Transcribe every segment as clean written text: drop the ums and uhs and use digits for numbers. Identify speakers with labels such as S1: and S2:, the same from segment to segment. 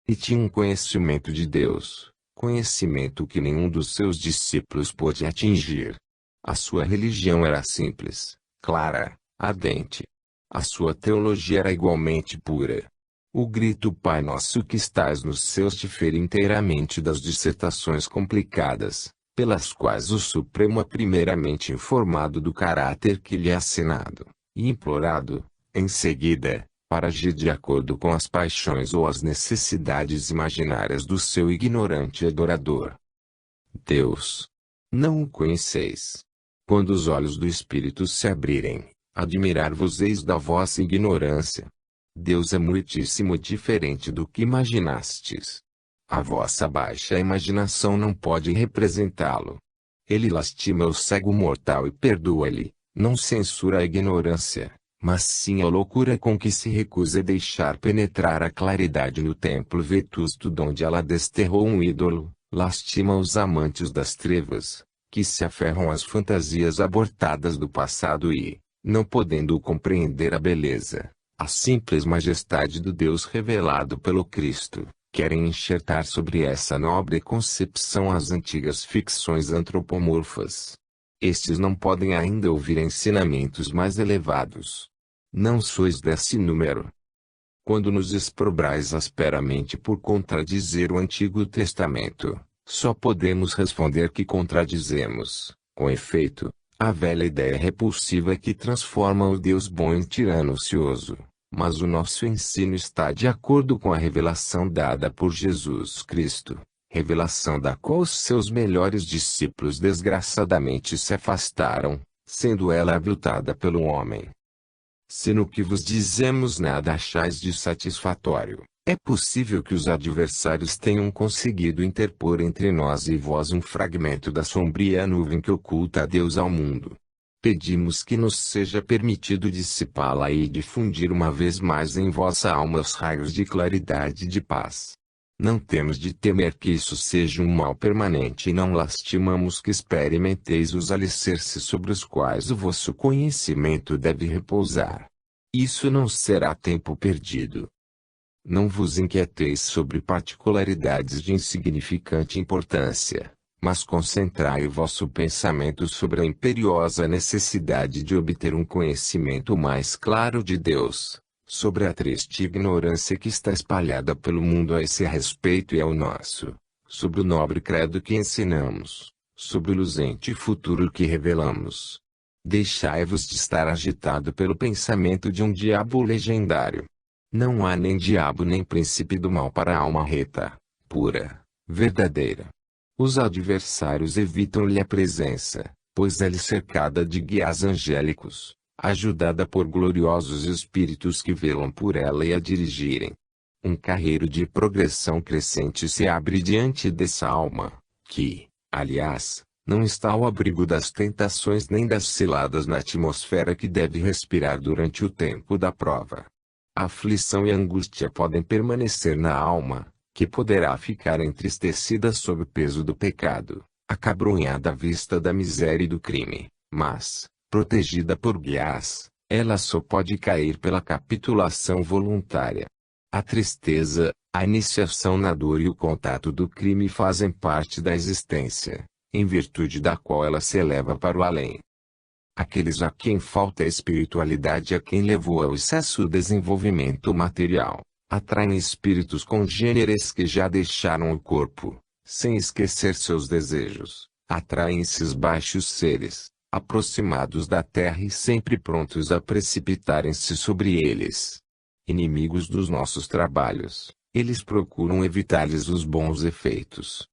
S1: e tinha um conhecimento de Deus, conhecimento que nenhum dos seus discípulos pôde atingir. A sua religião era simples, clara, ardente. A sua teologia era igualmente pura. O grito Pai Nosso que estás nos céus difere inteiramente das dissertações complicadas, pelas quais o Supremo é primeiramente informado do caráter que lhe é assinado, e implorado, em seguida, para agir de acordo com as paixões ou as necessidades imaginárias do seu ignorante adorador. Deus. Não o conheceis. Quando os olhos do Espírito se abrirem, admirar-vos-eis da vossa ignorância. Deus é muitíssimo diferente do que imaginastes. A vossa baixa imaginação não pode representá-lo. Ele lastima o cego mortal e perdoa-lhe, não censura a ignorância, mas sim a loucura com que se recusa a deixar penetrar a claridade no templo vetusto donde ela desterrou um ídolo. Lastima os amantes das trevas, que se aferram às fantasias abortadas do passado e, não podendo compreender a beleza, a simples majestade do Deus revelado pelo Cristo, querem enxertar sobre essa nobre concepção as antigas ficções antropomorfas. Estes não podem ainda ouvir ensinamentos mais elevados. Não sois desse número. Quando nos exprobrais asperamente por contradizer o Antigo Testamento, só podemos responder que contradizemos, com efeito, a velha ideia repulsiva que transforma o Deus bom em tirano ocioso. Mas o nosso ensino está de acordo com a revelação dada por Jesus Cristo, revelação da qual os seus melhores discípulos desgraçadamente se afastaram, sendo ela aviltada pelo homem. Se no que vos dizemos nada achais de satisfatório, é possível que os adversários tenham conseguido interpor entre nós e vós um fragmento da sombria nuvem que oculta a Deus ao mundo. Pedimos que nos seja permitido dissipá-la e difundir uma vez mais em vossa alma os raios de claridade e de paz. Não temos de temer que isso seja um mal permanente e não lastimamos que experimenteis os alicerces sobre os quais o vosso conhecimento deve repousar. Isso não será tempo perdido. Não vos inquieteis sobre particularidades de insignificante importância, mas concentrai o vosso pensamento sobre a imperiosa necessidade de obter um conhecimento mais claro de Deus, sobre a triste ignorância que está espalhada pelo mundo a esse respeito e ao nosso, sobre o nobre credo que ensinamos, sobre o luzente futuro que revelamos. Deixai-vos de estar agitado pelo pensamento de um diabo legendário. Não há nem diabo nem príncipe do mal para a alma reta, pura, verdadeira. Os adversários evitam-lhe a presença, pois é-lhe cercada de guias angélicos, ajudada por gloriosos espíritos que velam por ela e a dirigirem. Um carreiro de progressão crescente se abre diante dessa alma, que, aliás, não está ao abrigo das tentações nem das ciladas na atmosfera que deve respirar durante o tempo da prova. A aflição e a angústia podem permanecer na alma, que poderá ficar entristecida sob o peso do pecado, acabrunhada à vista da miséria e do crime, mas, protegida por guias, ela só pode cair pela capitulação voluntária. A tristeza, a iniciação na dor e o contato do crime fazem parte da existência, em virtude da qual ela se eleva para o além. Aqueles a quem falta espiritualidade a quem levou ao excesso o desenvolvimento material, atraem espíritos congêneres que já deixaram o corpo, sem esquecer seus desejos, atraem esses baixos seres, aproximados da terra e sempre prontos a precipitarem-se sobre eles. Inimigos dos nossos trabalhos, eles procuram evitar-lhes os bons efeitos.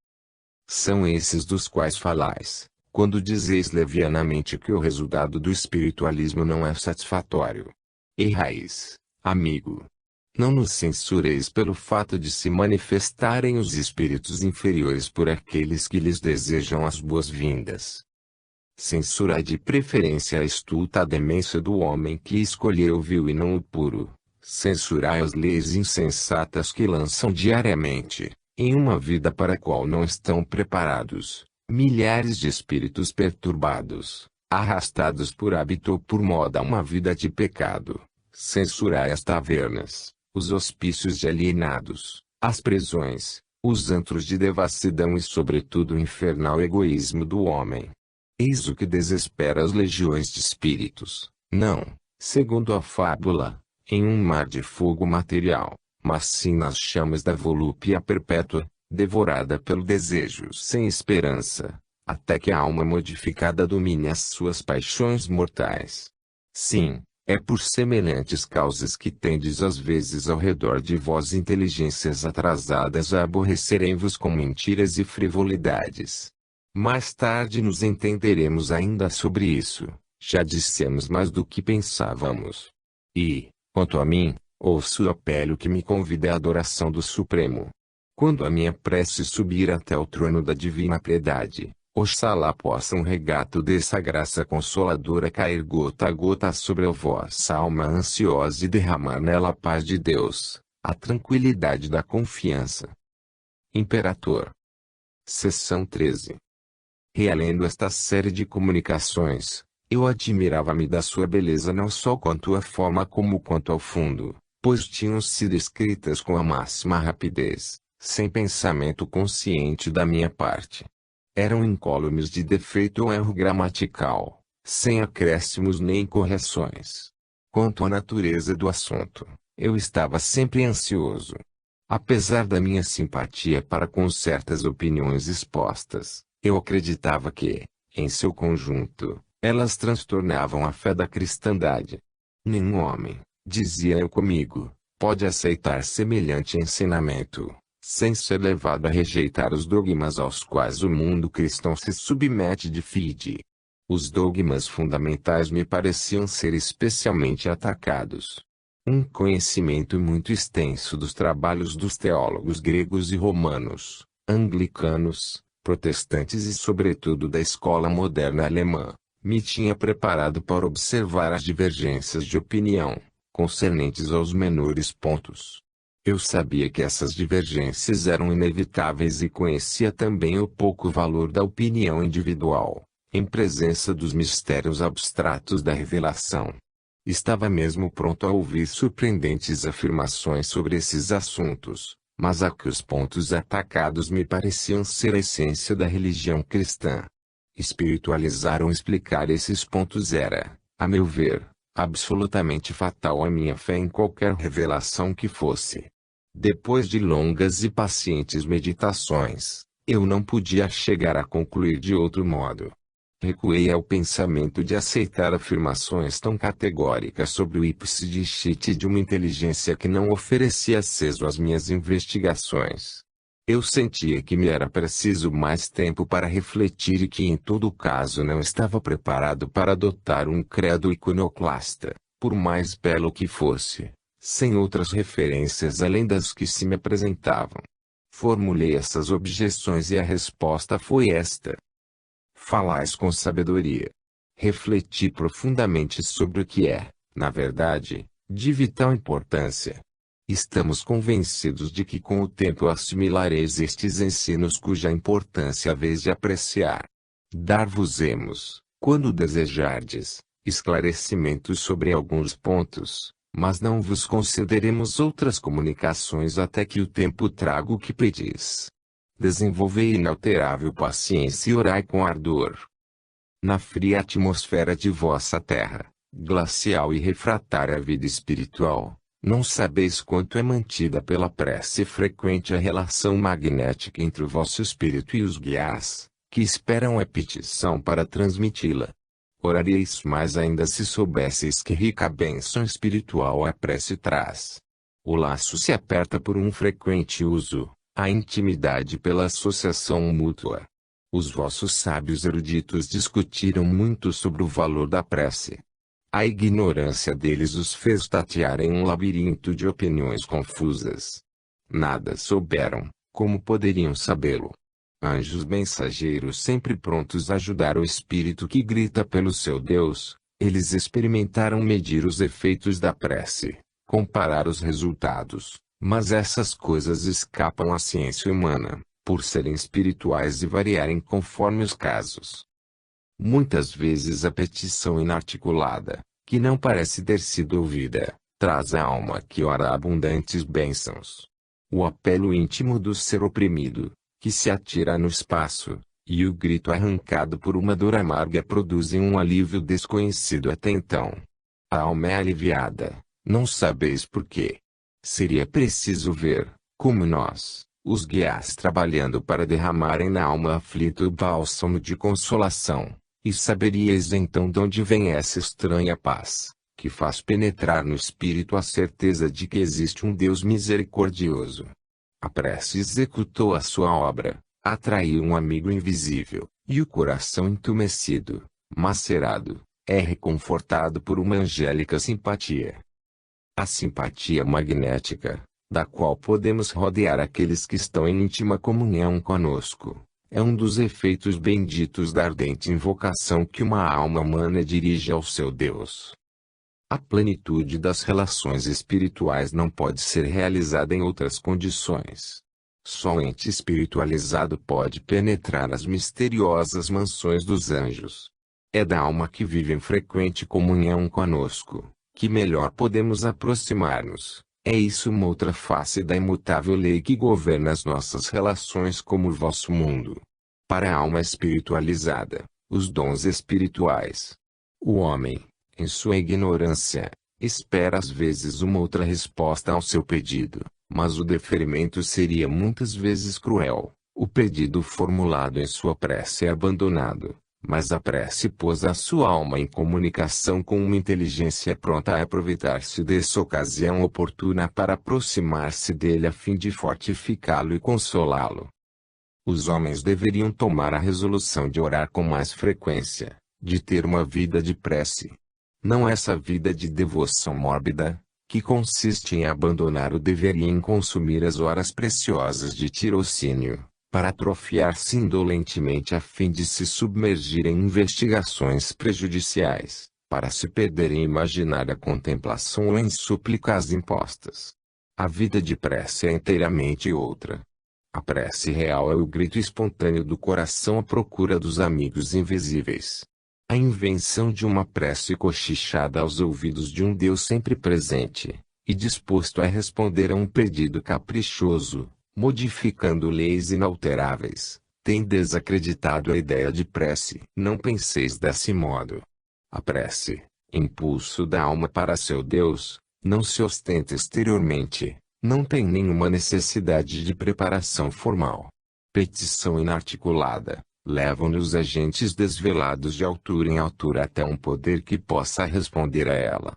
S1: São esses dos quais falais, quando dizeis levianamente que o resultado do espiritualismo não é satisfatório. Errais, amigo. Não nos censureis pelo fato de se manifestarem os espíritos inferiores por aqueles que lhes desejam as boas-vindas. Censurai de preferência a estulta demência do homem que escolheu o vil e não o puro. Censurai as leis insensatas que lançam diariamente, em uma vida para a qual não estão preparados, milhares de espíritos perturbados, arrastados por hábito ou por moda a uma vida de pecado. Censurai as tavernas, os hospícios de alienados, as prisões, os antros de devassidão e sobretudo o infernal egoísmo do homem. Eis o que desespera as legiões de espíritos, não, segundo a fábula, em um mar de fogo material, mas sim nas chamas da volúpia perpétua, devorada pelo desejo sem esperança, até que a alma modificada domine as suas paixões mortais. Sim, é por semelhantes causas que tendes às vezes ao redor de vós inteligências atrasadas a aborrecerem-vos com mentiras e frivolidades. Mais tarde nos entenderemos ainda sobre isso, já dissemos mais do que pensávamos. E, quanto a mim, ouço o apelo que me convida à adoração do Supremo. Quando a minha prece subir até o trono da divina piedade, oxalá possa um regato dessa graça consoladora cair gota a gota sobre a vossa alma ansiosa e derramar nela a paz de Deus, a tranquilidade da confiança. Imperator. Seção 13. Relendo esta série de comunicações, eu admirava-me da sua beleza não só quanto à forma como quanto ao fundo, pois tinham sido escritas com a máxima rapidez, sem pensamento consciente da minha parte. Eram incólumes de defeito ou erro gramatical, sem acréscimos nem correções. Quanto à natureza do assunto, eu estava sempre ansioso. Apesar da minha simpatia para com certas opiniões expostas, eu acreditava que, em seu conjunto, elas transtornavam a fé da cristandade. Nenhum homem, dizia eu comigo, pode aceitar semelhante ensinamento, sem ser levado a rejeitar os dogmas aos quais o mundo cristão se submete de fide. Os dogmas fundamentais me pareciam ser especialmente atacados. Um conhecimento muito extenso dos trabalhos dos teólogos gregos e romanos, anglicanos, protestantes e sobretudo da escola moderna alemã, me tinha preparado para observar as divergências de opinião, concernentes aos menores pontos. Eu sabia que essas divergências eram inevitáveis e conhecia também o pouco valor da opinião individual, em presença dos mistérios abstratos da revelação. Estava mesmo pronto a ouvir surpreendentes afirmações sobre esses assuntos, mas a que os pontos atacados me pareciam ser a essência da religião cristã. Espiritualizar ou explicar esses pontos era, a meu ver, absolutamente fatal à minha fé em qualquer revelação que fosse. Depois de longas e pacientes meditações, eu não podia chegar a concluir de outro modo. Recuei ao pensamento de aceitar afirmações tão categóricas sobre o ipse dixit de uma inteligência que não oferecia acesso às minhas investigações. Eu sentia que me era preciso mais tempo para refletir e que em todo caso não estava preparado para adotar um credo iconoclasta, por mais belo que fosse, sem outras referências além das que se me apresentavam. Formulei essas objeções e a resposta foi esta: falais com sabedoria. Refleti profundamente sobre o que é, na verdade, de vital importância. Estamos convencidos de que com o tempo assimilareis estes ensinos cuja importância haveis de apreciar. Dar-vos-emos, quando desejardes, esclarecimentos sobre alguns pontos, mas não vos concederemos outras comunicações até que o tempo traga o que pedis. Desenvolvei inalterável paciência e orai com ardor. Na fria atmosfera de vossa terra, glacial e refratária vida espiritual, não sabeis quanto é mantida pela prece frequente a relação magnética entre o vosso espírito e os guias, que esperam a petição para transmiti-la. Oraríeis mais ainda se soubesseis que rica bênção espiritual a prece traz. O laço se aperta por um frequente uso, a intimidade pela associação mútua. Os vossos sábios eruditos discutiram muito sobre o valor da prece. A ignorância deles os fez tatear em um labirinto de opiniões confusas. Nada souberam, como poderiam sabê-lo. Anjos mensageiros sempre prontos a ajudar o espírito que grita pelo seu Deus, eles experimentaram medir os efeitos da prece, comparar os resultados, mas essas coisas escapam à ciência humana, por serem espirituais e variarem conforme os casos. Muitas vezes a petição inarticulada, que não parece ter sido ouvida, traz à alma que ora abundantes bênçãos. o apelo íntimo do ser oprimido, que se atira no espaço, e o grito arrancado por uma dor amarga produzem um alívio desconhecido até então. A alma é aliviada, não sabeis por quê. Seria preciso ver, como nós, os guias trabalhando para derramarem na alma aflita o bálsamo de consolação, e saberíeis então de onde vem essa estranha paz, que faz penetrar no espírito a certeza de que existe um Deus misericordioso. A prece executou a sua obra, atraiu um amigo invisível, e o coração entumecido, macerado, é reconfortado por uma angélica simpatia. A simpatia magnética, da qual podemos rodear aqueles que estão em íntima comunhão conosco, é um dos efeitos benditos da ardente invocação que uma alma humana dirige ao seu Deus. A plenitude das relações espirituais não pode ser realizada em outras condições. Só o ente espiritualizado pode penetrar as misteriosas mansões dos anjos. É da alma que vive em frequente comunhão conosco que melhor podemos aproximar-nos. É isso uma outra face da imutável lei que governa as nossas relações como o vosso mundo. Para a alma espiritualizada, os dons espirituais. O homem, em sua ignorância, espera às vezes uma outra resposta ao seu pedido, mas o deferimento seria muitas vezes cruel. O pedido formulado em sua prece é abandonado, mas a prece pôs a sua alma em comunicação com uma inteligência pronta a aproveitar-se dessa ocasião oportuna para aproximar-se dele a fim de fortificá-lo e consolá-lo. Os homens deveriam tomar a resolução de orar com mais frequência, de ter uma vida de prece. Não essa vida de devoção mórbida, que consiste em abandonar o dever e em consumir as horas preciosas de tirocínio, para atrofiar-se indolentemente a fim de se submergir em investigações prejudiciais, para se perder em imaginária contemplação ou em súplicas impostas. A vida de prece é inteiramente outra. A prece real é o grito espontâneo do coração à procura dos amigos invisíveis. A invenção de uma prece cochichada aos ouvidos de um Deus sempre presente, e disposto a responder a um pedido caprichoso, modificando leis inalteráveis, tem desacreditado a ideia de prece. Não penseis desse modo. A prece, impulso da alma para seu Deus, não se ostenta exteriormente, não tem nenhuma necessidade de preparação formal. Petição inarticulada, levam-nos os agentes desvelados de altura em altura até um poder que possa responder a ela.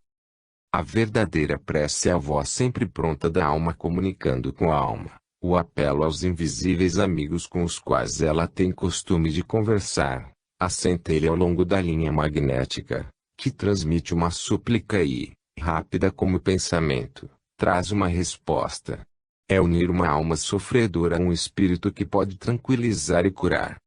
S1: A verdadeira prece é a voz sempre pronta da alma comunicando com a alma, o apelo aos invisíveis amigos com os quais ela tem costume de conversar, a centelha ao longo da linha magnética, que transmite uma súplica e, rápida como o pensamento, traz uma resposta. É unir uma alma sofredora a um espírito que pode tranquilizar e curar.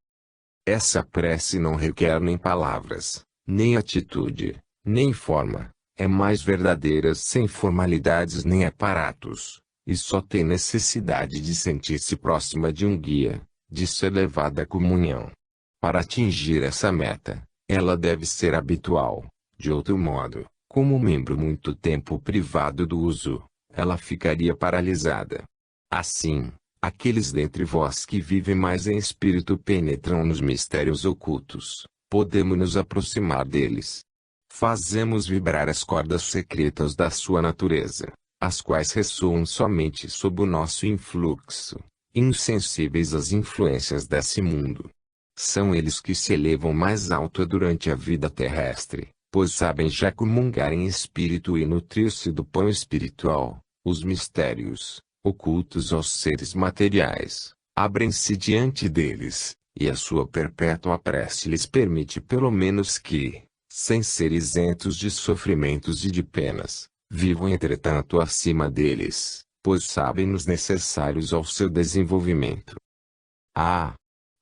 S1: Essa prece não requer nem palavras, nem atitude, nem forma, é mais verdadeira sem formalidades nem aparatos, e só tem necessidade de sentir-se próxima de um guia, de ser levada à comunhão. Para atingir essa meta, ela deve ser habitual. De outro modo, como membro muito tempo privado do uso, ela ficaria paralisada. Assim, aqueles dentre vós que vivem mais em espírito penetram nos mistérios ocultos, podemos nos aproximar deles. Fazemos vibrar as cordas secretas da sua natureza, as quais ressoam somente sob o nosso influxo, insensíveis às influências desse mundo. São eles que se elevam mais alto durante a vida terrestre, pois sabem já comungar em espírito e nutrir-se do pão espiritual. Os mistérios, ocultos aos seres materiais, abrem-se diante deles, e a sua perpétua prece lhes permite pelo menos que, sem ser isentos de sofrimentos e de penas, vivam entretanto acima deles, pois sabem-nos necessários ao seu desenvolvimento.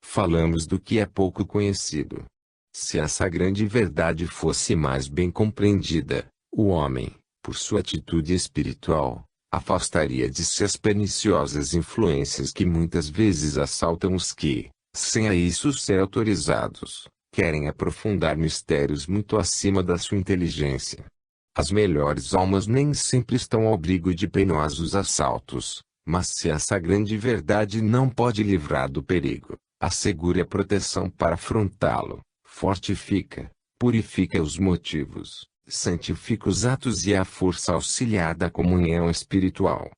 S1: Falamos do que é pouco conhecido. Se essa grande verdade fosse mais bem compreendida, o homem, por sua atitude espiritual, afastaria de si as perniciosas influências que muitas vezes assaltam os que, sem a isso ser autorizados, querem aprofundar mistérios muito acima da sua inteligência. As melhores almas nem sempre estão ao abrigo de penosos assaltos, Mas se essa grande verdade não pode livrar do perigo, assegure a proteção para afrontá-lo, fortifica, purifica os motivos, santifica os atos e a força auxiliar da comunhão espiritual.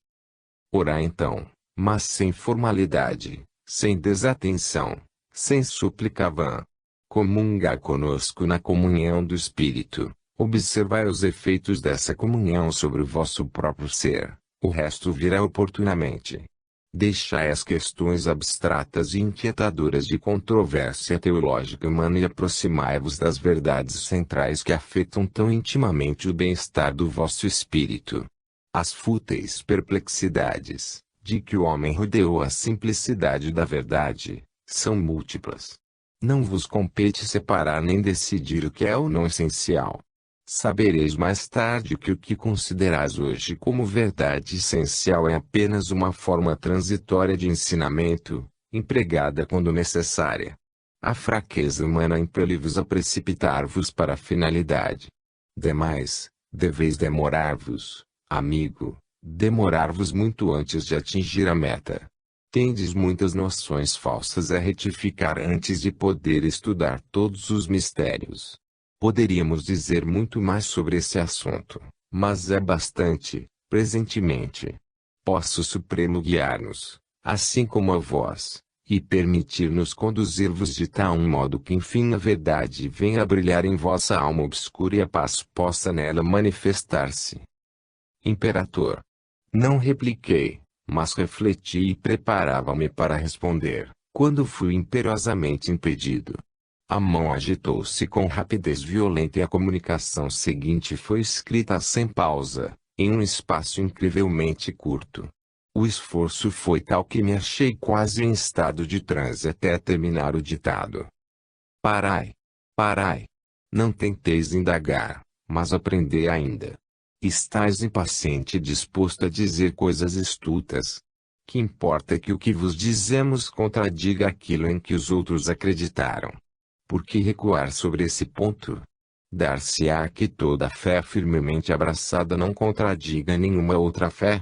S1: Orar então, mas sem formalidade, sem desatenção, sem súplica vã. Comungar conosco na comunhão do Espírito, observai os efeitos dessa comunhão sobre o vosso próprio ser, o resto virá oportunamente. Deixai as questões abstratas e inquietadoras de controvérsia teológica humana e aproximai-vos das verdades centrais que afetam tão intimamente o bem-estar do vosso espírito. As fúteis perplexidades, de que o homem rodeou a simplicidade da verdade, são múltiplas. Não vos compete separar nem decidir o que é ou não essencial. Sabereis mais tarde que o que considerais hoje como verdade essencial é apenas uma forma transitória de ensinamento, empregada quando necessária. A fraqueza humana impele-vos a precipitar-vos para a finalidade. Demais, deveis demorar-vos, amigo, demorar-vos muito antes de atingir a meta. Tendes muitas noções falsas a retificar antes de poder estudar todos os mistérios. Poderíamos dizer muito mais sobre esse assunto, mas é bastante, presentemente. Posso o Supremo guiar-nos, assim como a vós, e permitir-nos conduzir-vos de tal modo que enfim a verdade venha a brilhar em vossa alma obscura e a paz possa nela manifestar-se. Imperator. Não repliquei, mas refleti e preparava-me para responder, quando fui imperiosamente impedido. A mão agitou-se com rapidez violenta e a comunicação seguinte foi escrita sem pausa, em um espaço incrivelmente curto. O esforço foi tal que me achei quase em estado de transe até terminar o ditado. Parai! Parai! Não tenteis indagar, mas aprendei ainda. Estais impaciente e disposto a dizer coisas estultas. Que importa que o que vos dizemos contradiga aquilo em que os outros acreditaram? Por que recuar sobre esse ponto? Dar-se-á que toda fé firmemente abraçada não contradiga nenhuma outra fé?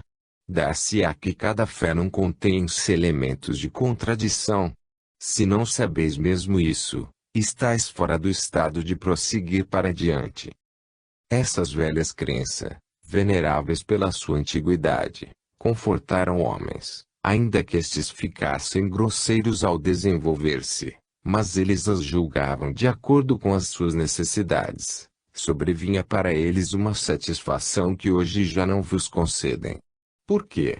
S1: Dar-se-á que cada fé não contém-se elementos de contradição? Se não sabeis mesmo isso, estáis fora do estado de prosseguir para diante. Essas velhas crenças, veneráveis pela sua antiguidade, confortaram homens, ainda que estes ficassem grosseiros ao desenvolver-se, mas eles as julgavam de acordo com as suas necessidades. Sobrevinha para eles uma satisfação que hoje já não vos concedem. Por quê?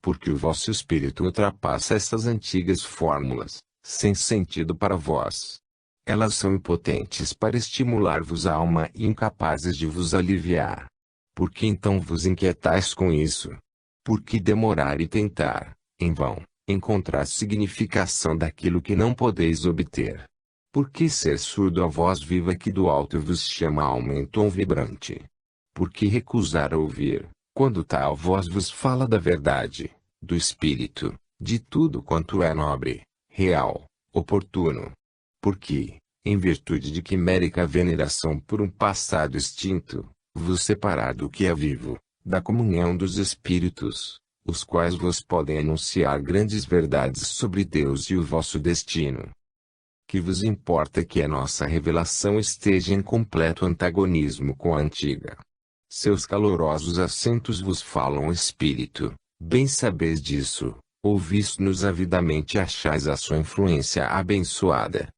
S1: Porque o vosso espírito ultrapassa essas antigas fórmulas, sem sentido para vós. Elas são impotentes para estimular-vos a alma e incapazes de vos aliviar. Por que então vos inquietais com isso? Por que demorar e tentar, em vão, encontrar significação daquilo que não podeis obter? Por que ser surdo à voz viva que do alto vos chama a alma em tom vibrante? Por que recusar ouvir, quando tal voz vos fala da verdade, do espírito, de tudo quanto é nobre, real, oportuno? Porque, em virtude de quimérica veneração por um passado extinto, vos separar do que é vivo, da comunhão dos espíritos, os quais vos podem anunciar grandes verdades sobre Deus e o vosso destino. Que vos importa que a nossa revelação esteja em completo antagonismo com a antiga? Seus calorosos acentos vos falam o espírito, bem sabeis disso, ouvis-nos avidamente e achais a sua influência abençoada.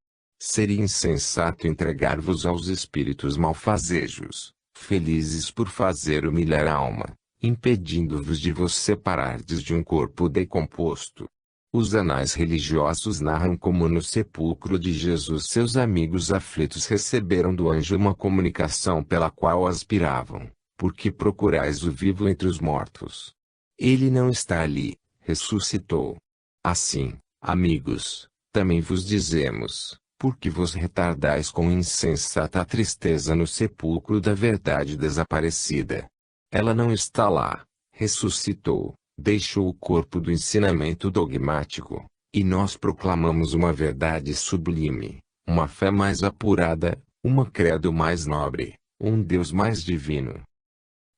S1: Seria insensato entregar-vos aos espíritos malfazejos, felizes por fazer humilhar a alma, impedindo-vos de vos separardes de um corpo decomposto. Os anais religiosos narram como no sepulcro de Jesus seus amigos aflitos receberam do anjo uma comunicação pela qual aspiravam, porque procurais o vivo entre os mortos. Ele não está ali, ressuscitou. Assim, amigos, também vos dizemos, porque vos retardais com insensata tristeza no sepulcro da verdade desaparecida. Ela não está lá, ressuscitou, deixou o corpo do ensinamento dogmático, e nós proclamamos uma verdade sublime, uma fé mais apurada, uma credo mais nobre, um Deus mais divino.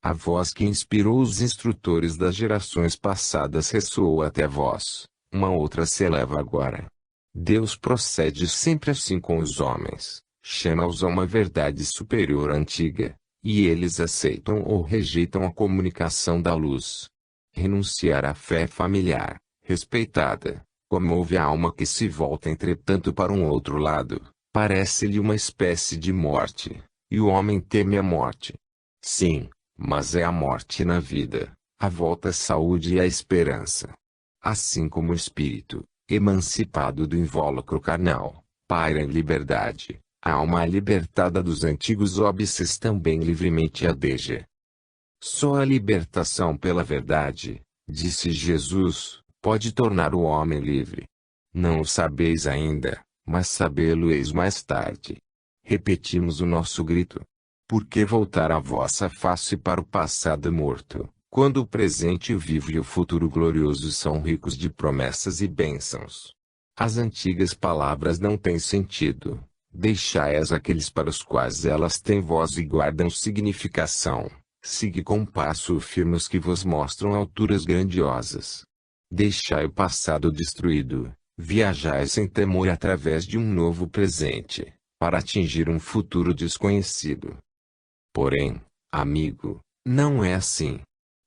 S1: A voz que inspirou os instrutores das gerações passadas ressoou até vós, uma outra se eleva agora. Deus procede sempre assim com os homens, chama-os a uma verdade superior antiga, e eles aceitam ou rejeitam a comunicação da luz. Renunciar à fé familiar, respeitada, comove a alma que se volta entretanto para um outro lado, parece-lhe uma espécie de morte, e o homem teme a morte. Sim, mas é a morte na vida, a volta à saúde e à esperança. Assim como o espírito, emancipado do invólucro carnal, paira em liberdade, a alma libertada dos antigos óbices também livremente adeja. Só a libertação pela verdade, disse Jesus, pode tornar o homem livre. Não o sabeis ainda, mas sabê-lo-eis mais tarde. Repetimos o nosso grito. Por que voltar a vossa face para o passado morto, quando o presente vivo e o futuro glorioso são ricos de promessas e bênçãos? As antigas palavras não têm sentido, deixai-as aqueles para os quais elas têm voz e guardam significação. Sigue com passo firme os que vos mostram alturas grandiosas. Deixai o passado destruído, viajai sem temor através de um novo presente, para atingir um futuro desconhecido. Porém, amigo, não é assim.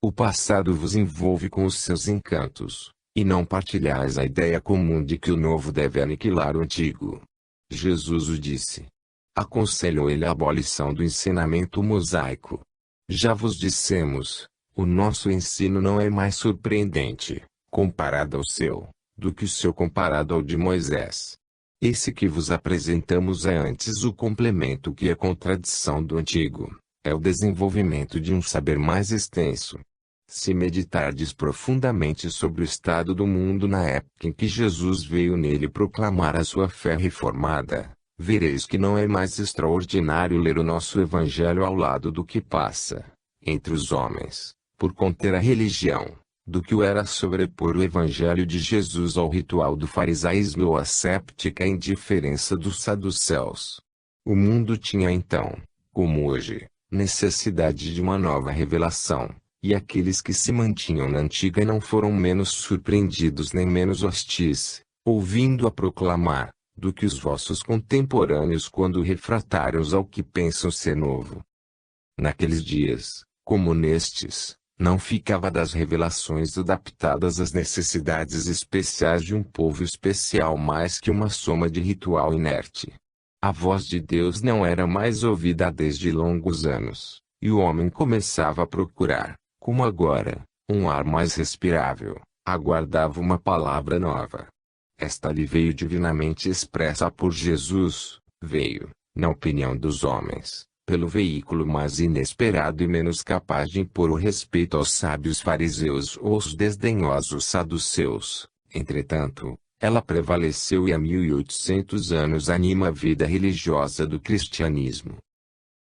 S1: O passado vos envolve com os seus encantos, e não partilhais a ideia comum de que o novo deve aniquilar o antigo. Jesus o disse. Aconselhou ele a abolição do ensinamento mosaico. Já vos dissemos, o nosso ensino não é mais surpreendente, comparado ao seu, do que o seu comparado ao de Moisés. Esse que vos apresentamos é antes o complemento que a contradição do antigo, é o desenvolvimento de um saber mais extenso. Se meditardes profundamente sobre o estado do mundo na época em que Jesus veio nele proclamar a sua fé reformada, vereis que não é mais extraordinário ler o nosso Evangelho ao lado do que passa, entre os homens, por conter a religião, do que o era sobrepor o Evangelho de Jesus ao ritual do farisaísmo ou à séptica indiferença dos saduceus. O mundo tinha então, como hoje, necessidade de uma nova revelação, e aqueles que se mantinham na antiga não foram menos surpreendidos nem menos hostis, ouvindo-a proclamar, do que os vossos contemporâneos quando refratários ao que pensam ser novo. Naqueles dias, como nestes, não ficava das revelações adaptadas às necessidades especiais de um povo especial mais que uma soma de ritual inerte. A voz de Deus não era mais ouvida desde longos anos, e o homem começava a procurar, como agora, um ar mais respirável, aguardava uma palavra nova. Esta lhe veio divinamente expressa por Jesus, veio, na opinião dos homens, pelo veículo mais inesperado e menos capaz de impor o respeito aos sábios fariseus ou aos desdenhosos saduceus. Entretanto, ela prevaleceu e há 1800 anos anima a vida religiosa do cristianismo.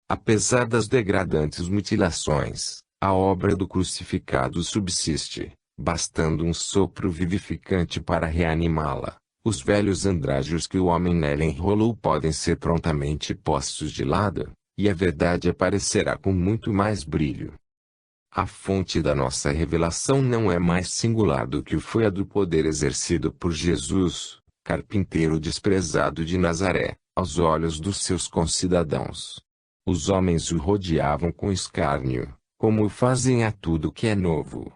S1: Apesar das degradantes mutilações, a obra do crucificado subsiste, bastando um sopro vivificante para reanimá-la. Os velhos andrajos que o homem nela enrolou podem ser prontamente postos de lado, e a verdade aparecerá com muito mais brilho. A fonte da nossa revelação não é mais singular do que foi a do poder exercido por Jesus, carpinteiro desprezado de Nazaré, aos olhos dos seus concidadãos. Os homens o rodeavam com escárnio, como fazem a tudo que é novo.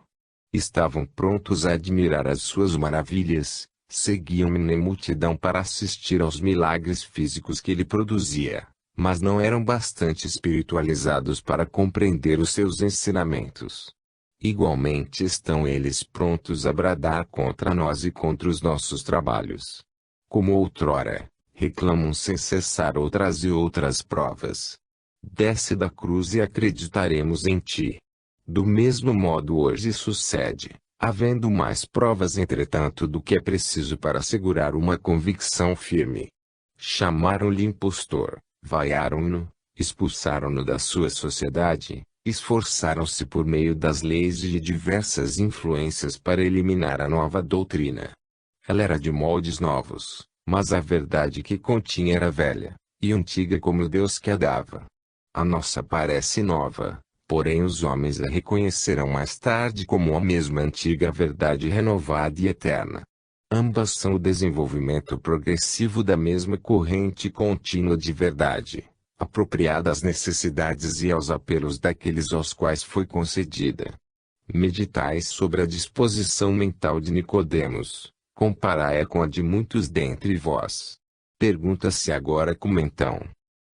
S1: Estavam prontos a admirar as suas maravilhas, seguiam-me na multidão para assistir aos milagres físicos que ele produzia, mas não eram bastante espiritualizados para compreender os seus ensinamentos. Igualmente estão eles prontos a bradar contra nós e contra os nossos trabalhos. Como outrora, reclamam sem cessar outras e outras provas. Desce da cruz e acreditaremos em ti. Do mesmo modo hoje sucede, havendo mais provas entretanto do que é preciso para assegurar uma convicção firme. Chamaram-lhe impostor, vaiaram-no, expulsaram-no da sua sociedade, esforçaram-se por meio das leis e de diversas influências para eliminar a nova doutrina. Ela era de moldes novos, mas a verdade que continha era velha, e antiga como o Deus que a dava. A nossa parece nova, Porém os homens a reconhecerão mais tarde como a mesma antiga verdade renovada e eterna. Ambas são o desenvolvimento progressivo da mesma corrente contínua de verdade, apropriada às necessidades e aos apelos daqueles aos quais foi concedida. Meditais sobre a disposição mental de Nicodemos, comparai-a com a de muitos dentre vós. Pergunta-se agora como então?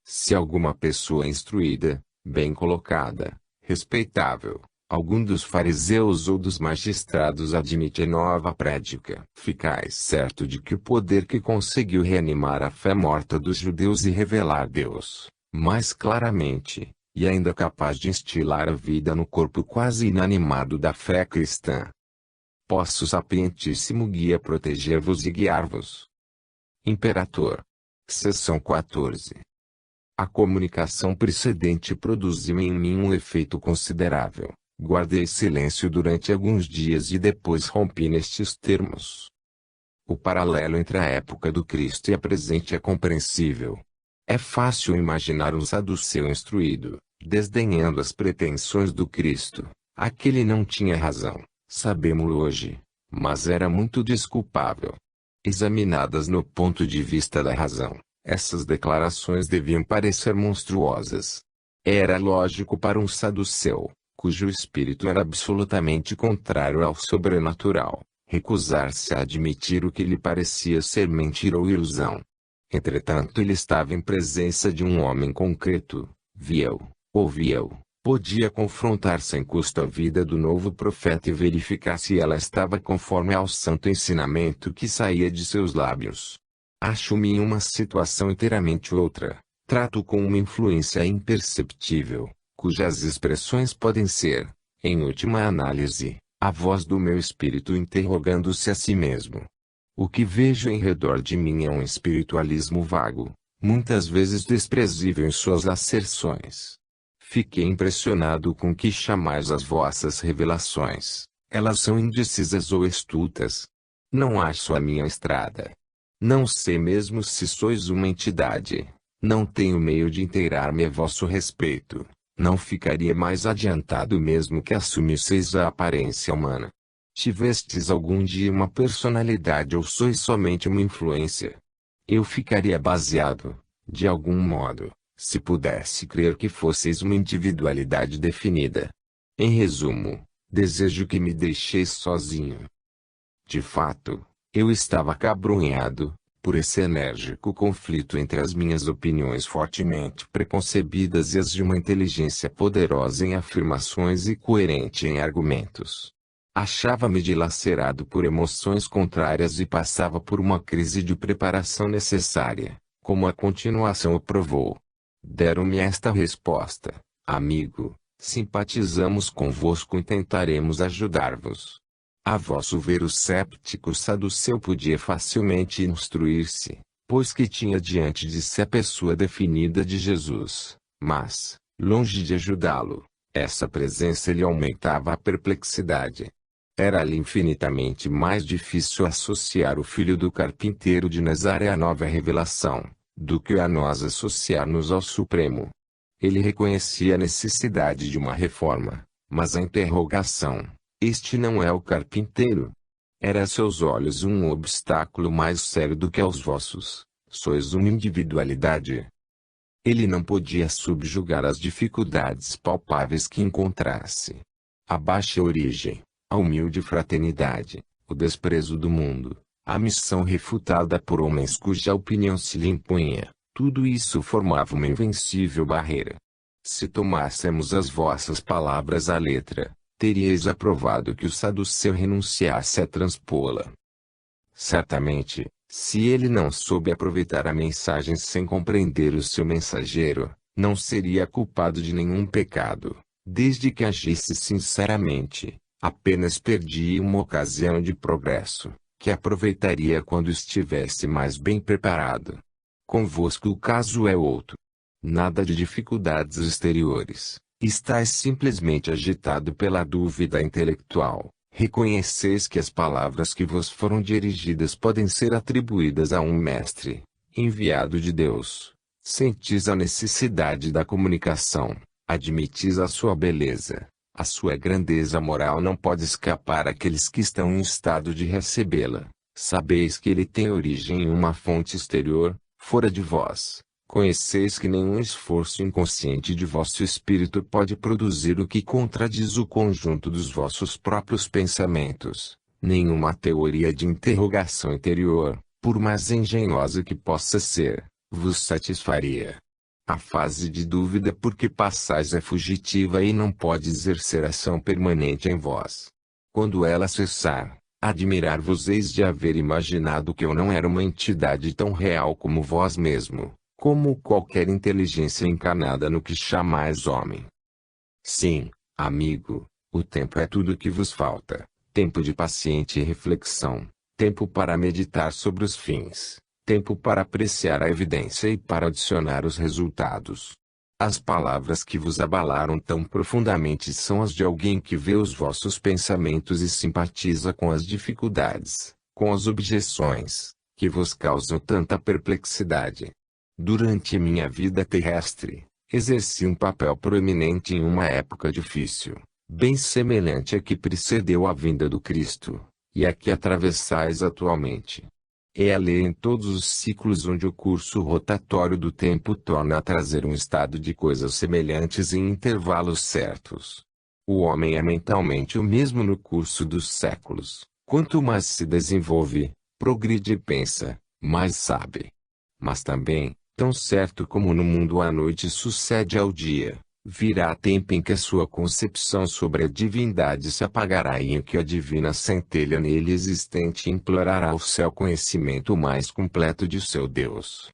S1: Se alguma pessoa instruída, bem colocada, respeitável, algum dos fariseus ou dos magistrados admite a nova prédica, ficais certo de que o poder que conseguiu reanimar a fé morta dos judeus e revelar Deus, mais claramente, e ainda capaz de instilar a vida no corpo quase inanimado da fé cristã. Posso sapientíssimo guia proteger-vos e guiar-vos. Imperator. Seção 14. A comunicação precedente produziu em mim um efeito considerável. Guardei silêncio durante alguns dias e depois rompi nestes termos. O paralelo entre a época do Cristo e a presente é compreensível. É fácil imaginar um saduceu instruído, desdenhando as pretensões do Cristo. Aquele não tinha razão, sabemo-lo hoje, mas era muito desculpável. Examinadas no ponto de vista da razão, essas declarações deviam parecer monstruosas. Era lógico para um saduceu, cujo espírito era absolutamente contrário ao sobrenatural, recusar-se a admitir o que lhe parecia ser mentira ou ilusão. Entretanto ele estava em presença de um homem concreto, via-o, ouvia-o, podia confrontar sem custo a vida do novo profeta e verificar se ela estava conforme ao santo ensinamento que saía de seus lábios. Acho-me em uma situação inteiramente outra. Trato com uma influência imperceptível, cujas expressões podem ser, em última análise, a voz do meu espírito interrogando-se a si mesmo. O que vejo em redor de mim é um espiritualismo vago, muitas vezes desprezível em suas asserções. Fiquei impressionado com o que chamais as vossas revelações. Elas são indecisas ou estultas. Não acho a minha estrada. Não sei mesmo se sois uma entidade. Não tenho meio de inteirar-me a vosso respeito. Não ficaria mais adiantado mesmo que assumisseis a aparência humana. Tivestes algum dia uma personalidade ou sois somente uma influência? Eu ficaria baseado, de algum modo, se pudesse crer que fosseis uma individualidade definida. Em resumo, desejo que me deixeis sozinho. De fato, eu estava acabrunhado, por esse enérgico conflito entre as minhas opiniões fortemente preconcebidas e as de uma inteligência poderosa em afirmações e coerente em argumentos. Achava-me dilacerado por emoções contrárias e passava por uma crise de preparação necessária, como a continuação o provou. Deram-me esta resposta: amigo, simpatizamos convosco e tentaremos ajudar-vos. A vosso ver o séptico saduceu podia facilmente instruir-se, pois que tinha diante de si a pessoa definida de Jesus, mas, longe de ajudá-lo, essa presença lhe aumentava a perplexidade. Era-lhe infinitamente mais difícil associar o filho do carpinteiro de Nazaré à nova revelação, do que a nós associar-nos ao Supremo. Ele reconhecia a necessidade de uma reforma, mas a interrogação: este não é o carpinteiro? Era a seus olhos um obstáculo mais sério do que aos vossos. Sois uma individualidade. Ele não podia subjugar as dificuldades palpáveis que encontrasse. A baixa origem, a humilde fraternidade, o desprezo do mundo, a missão refutada por homens cuja opinião se lhe impunha, tudo isso formava uma invencível barreira. Se tomássemos as vossas palavras à letra, teríeis aprovado que o saduceu renunciasse a transpô-la. Certamente, se ele não soube aproveitar a mensagem sem compreender o seu mensageiro, não seria culpado de nenhum pecado, desde que agisse sinceramente. Apenas perdia uma ocasião de progresso, que aproveitaria quando estivesse mais bem preparado. Convosco o caso é outro. Nada de dificuldades exteriores. Estais simplesmente agitado pela dúvida intelectual. Reconheceis que as palavras que vos foram dirigidas podem ser atribuídas a um mestre, enviado de Deus. Sentis a necessidade da comunicação. Admitis a sua beleza. A sua grandeza moral não pode escapar àqueles que estão em estado de recebê-la. Sabeis que ele tem origem em uma fonte exterior, fora de vós. Conheceis que nenhum esforço inconsciente de vosso espírito pode produzir o que contradiz o conjunto dos vossos próprios pensamentos. Nenhuma teoria de interrogação interior, por mais engenhosa que possa ser, vos satisfaria. A fase de dúvida por que passais é fugitiva e não pode exercer ação permanente em vós. Quando ela cessar, admirar-vos-eis de haver imaginado que eu não era uma entidade tão real como vós mesmo, como qualquer inteligência encarnada no que chamais homem. Sim, amigo, o tempo é tudo o que vos falta, tempo de paciente reflexão, tempo para meditar sobre os fins, tempo para apreciar a evidência e para adicionar os resultados. As palavras que vos abalaram tão profundamente são as de alguém que vê os vossos pensamentos e simpatiza com as dificuldades, com as objeções, que vos causam tanta perplexidade. Durante minha vida terrestre, exerci um papel proeminente em uma época difícil, bem semelhante à que precedeu a vinda do Cristo, e a que atravessais atualmente. É a lei em todos os ciclos onde o curso rotatório do tempo torna a trazer um estado de coisas semelhantes em intervalos certos. O homem é mentalmente o mesmo no curso dos séculos. Quanto mais se desenvolve, progride e pensa, mais sabe. Mas também, tão certo como no mundo a noite sucede ao dia, virá tempo em que a sua concepção sobre a divindade se apagará e em que a divina centelha nele existente implorará ao céu conhecimento mais completo de seu Deus.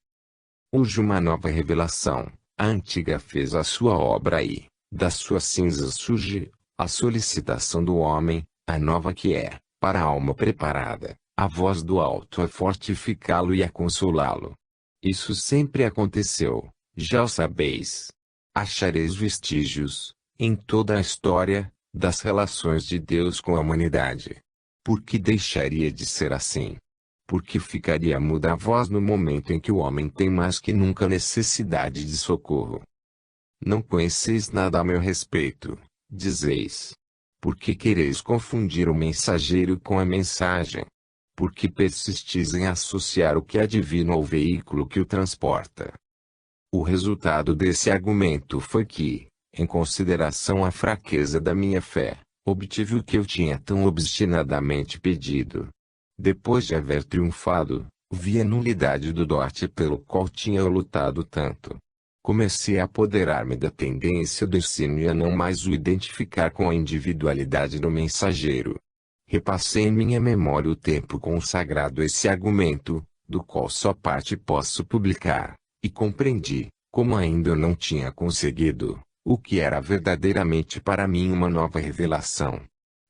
S1: Urge uma nova revelação, a antiga fez a sua obra e, das suas cinzas surge, a solicitação do homem, a nova que é, para a alma preparada, a voz do alto a fortificá-lo e a consolá-lo. Isso sempre aconteceu, já o sabeis. Achareis vestígios, em toda a história, das relações de Deus com a humanidade. Por que deixaria de ser assim? Por que ficaria muda a voz no momento em que o homem tem mais que nunca necessidade de socorro? Não conheceis nada a meu respeito, dizeis. Por que quereis confundir o mensageiro com a mensagem? Por que persistis em associar o que é divino ao veículo que o transporta? O resultado desse argumento foi que, em consideração à fraqueza da minha fé, obtive o que eu tinha tão obstinadamente pedido. Depois de haver triunfado, vi a nulidade do dote pelo qual tinha lutado tanto. Comecei a apoderar-me da tendência do ensino e a não mais o identificar com a individualidade do mensageiro. Repassei em minha memória o tempo consagrado a esse argumento, do qual só parte posso publicar. E compreendi, como ainda eu não tinha conseguido, o que era verdadeiramente para mim uma nova revelação.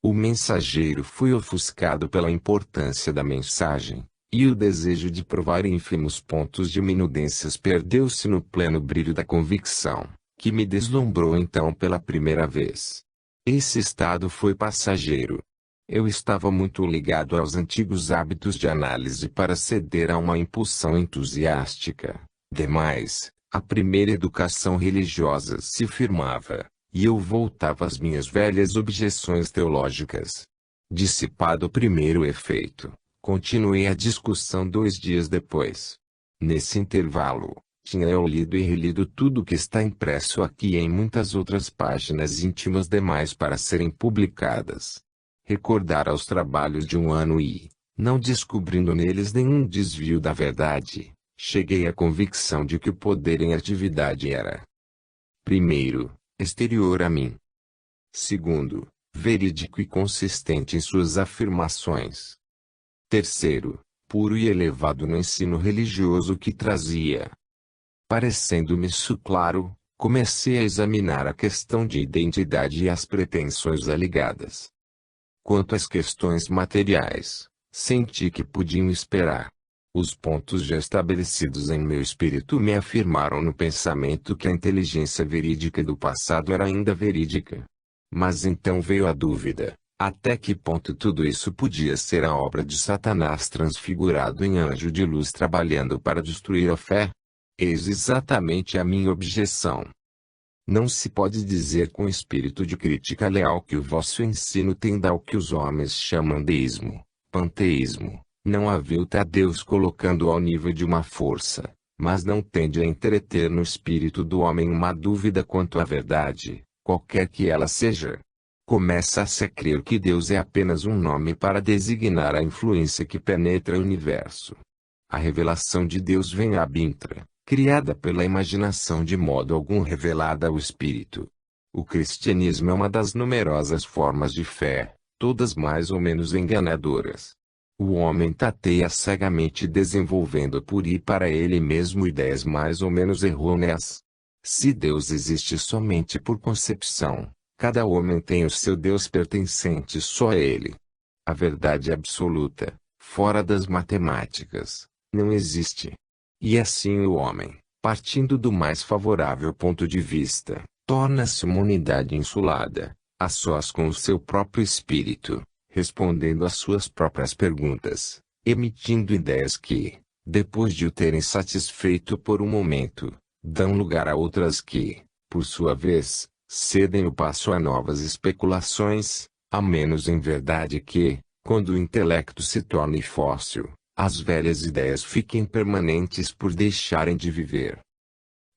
S1: O mensageiro foi ofuscado pela importância da mensagem, e o desejo de provar ínfimos pontos de minudências perdeu-se no pleno brilho da convicção, que me deslumbrou então pela primeira vez. Esse estado foi passageiro. Eu estava muito ligado aos antigos hábitos de análise para ceder a uma impulsão entusiástica. Demais, a primeira educação religiosa se firmava, e eu voltava às minhas velhas objeções teológicas. Dissipado o primeiro efeito, continuei a discussão 2 dias depois. Nesse intervalo, tinha eu lido e relido tudo o que está impresso aqui e em muitas outras páginas íntimas demais para serem publicadas. Recordara os trabalhos de um ano e, não descobrindo neles nenhum desvio da verdade, cheguei à convicção de que o poder em atividade era: primeiro, exterior a mim. Segundo, verídico e consistente em suas afirmações. Terceiro, puro e elevado no ensino religioso que trazia. Parecendo-me isso claro, comecei a examinar a questão de identidade e as pretensões aligadas. Quanto às questões materiais, senti que podiam esperar. Os pontos já estabelecidos em meu espírito me afirmaram no pensamento que a inteligência verídica do passado era ainda verídica. Mas então veio a dúvida, até que ponto tudo isso podia ser a obra de Satanás transfigurado em anjo de luz trabalhando para destruir a fé? Eis exatamente a minha objeção. Não se pode dizer com espírito de crítica leal que o vosso ensino tenda ao que os homens chamam deísmo, panteísmo, não avilta a Deus colocando-o ao nível de uma força, mas não tende a entreter no espírito do homem uma dúvida quanto à verdade, qualquer que ela seja. Começa-se a crer que Deus é apenas um nome para designar a influência que penetra o universo. A revelação de Deus vem ab intra, criada pela imaginação de modo algum revelada ao espírito. O cristianismo é uma das numerosas formas de fé, todas mais ou menos enganadoras. O homem tateia cegamente desenvolvendo por e para ele mesmo ideias mais ou menos errôneas. Se Deus existe somente por concepção, cada homem tem o seu Deus pertencente só a ele. A verdade absoluta, fora das matemáticas, não existe. E assim o homem, partindo do mais favorável ponto de vista, torna-se uma unidade insulada, a sós com o seu próprio espírito, respondendo às suas próprias perguntas, emitindo ideias que, depois de o terem satisfeito por um momento, dão lugar a outras que, por sua vez, cedem o passo a novas especulações, a menos em verdade que, quando o intelecto se torne fóssil, as velhas ideias fiquem permanentes por deixarem de viver.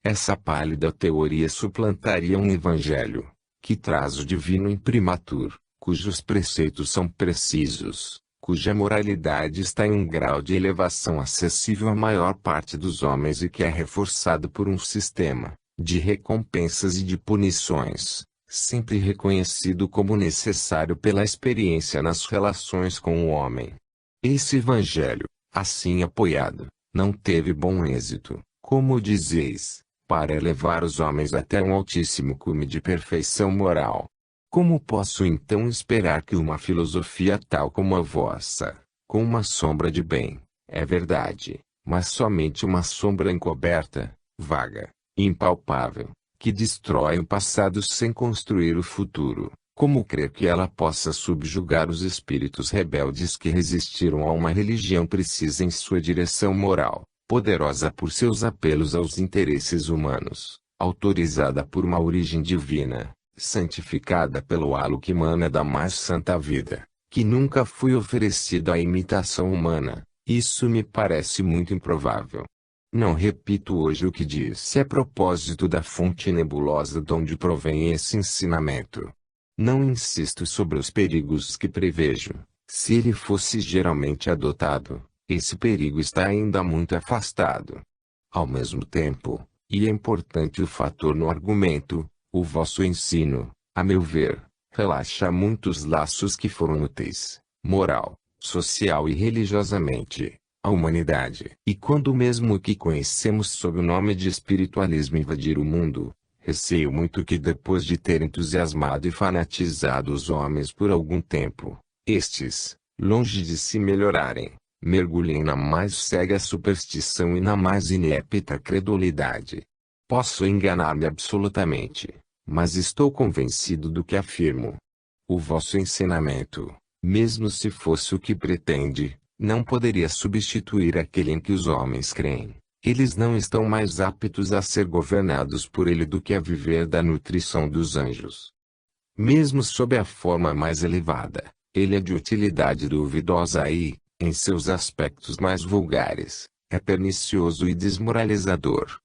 S1: Essa pálida teoria suplantaria um evangelho, que traz o divino imprimatur, cujos preceitos são precisos, cuja moralidade está em um grau de elevação acessível à maior parte dos homens e que é reforçado por um sistema de recompensas e de punições, sempre reconhecido como necessário pela experiência nas relações com o homem. Esse evangelho, assim apoiado, não teve bom êxito, como dizeis, para elevar os homens até um altíssimo cume de perfeição moral. Como posso então esperar que uma filosofia tal como a vossa, com uma sombra de bem, é verdade, mas somente uma sombra encoberta, vaga, impalpável, que destrói o passado sem construir o futuro, como crer que ela possa subjugar os espíritos rebeldes que resistiram a uma religião precisa em sua direção moral, poderosa por seus apelos aos interesses humanos, autorizada por uma origem divina, santificada pelo halo que emana da mais santa vida, que nunca foi oferecida à imitação humana? Isso me parece muito improvável. Não repito hoje o que disse a propósito da fonte nebulosa de onde provém esse ensinamento. Não insisto sobre os perigos que prevejo. Se ele fosse geralmente adotado, esse perigo está ainda muito afastado. Ao mesmo tempo, e é importante o fator no argumento, o vosso ensino, a meu ver, relaxa muitos laços que foram úteis, moral, social e religiosamente, à humanidade. E quando mesmo o que conhecemos sob o nome de espiritualismo invadir o mundo, receio muito que depois de ter entusiasmado e fanatizado os homens por algum tempo, estes, longe de se melhorarem, mergulhem na mais cega superstição e na mais inepta credulidade. Posso enganar-me absolutamente, mas estou convencido do que afirmo. O vosso ensinamento, mesmo se fosse o que pretende, não poderia substituir aquele em que os homens creem. Eles não estão mais aptos a ser governados por ele do que a viver da nutrição dos anjos. Mesmo sob a forma mais elevada, ele é de utilidade duvidosa e, em seus aspectos mais vulgares, é pernicioso e desmoralizador.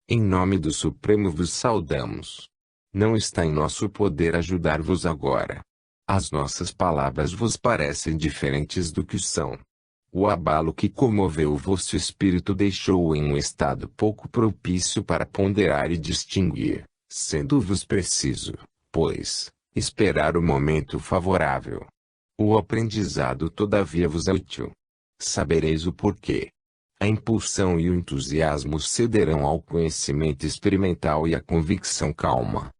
S1: Em nome do Supremo vos saudamos. Não está em nosso poder ajudar-vos agora. As nossas palavras vos parecem diferentes do que são. O abalo que comoveu o vosso espírito deixou-o em um estado pouco propício para ponderar e distinguir, sendo-vos preciso, pois, esperar o momento favorável. O aprendizado todavia vos é útil. Sabereis o porquê. A impulsão e o entusiasmo cederão ao conhecimento experimental e à convicção calma.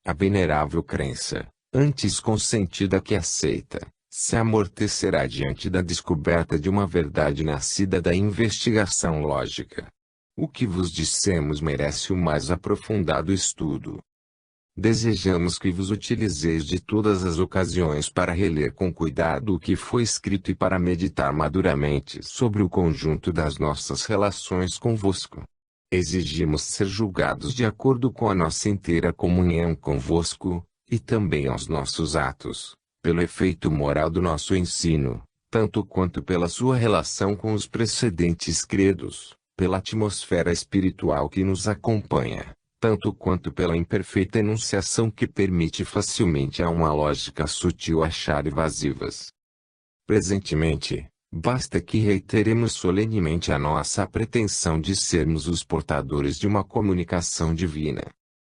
S1: A venerável crença, antes consentida que aceita, se amortecerá diante da descoberta de uma verdade nascida da investigação lógica. O que vos dissemos merece o mais aprofundado estudo. Desejamos que vos utilizeis de todas as ocasiões para reler com cuidado o que foi escrito e para meditar maduramente sobre o conjunto das nossas relações convosco. Exigimos ser julgados de acordo com a nossa inteira comunhão convosco, e também aos nossos atos, pelo efeito moral do nosso ensino, tanto quanto pela sua relação com os precedentes credos, pela atmosfera espiritual que nos acompanha, tanto quanto pela imperfeita enunciação que permite facilmente a uma lógica sutil achar evasivas. Presentemente, basta que reiteremos solenemente a nossa pretensão de sermos os portadores de uma comunicação divina.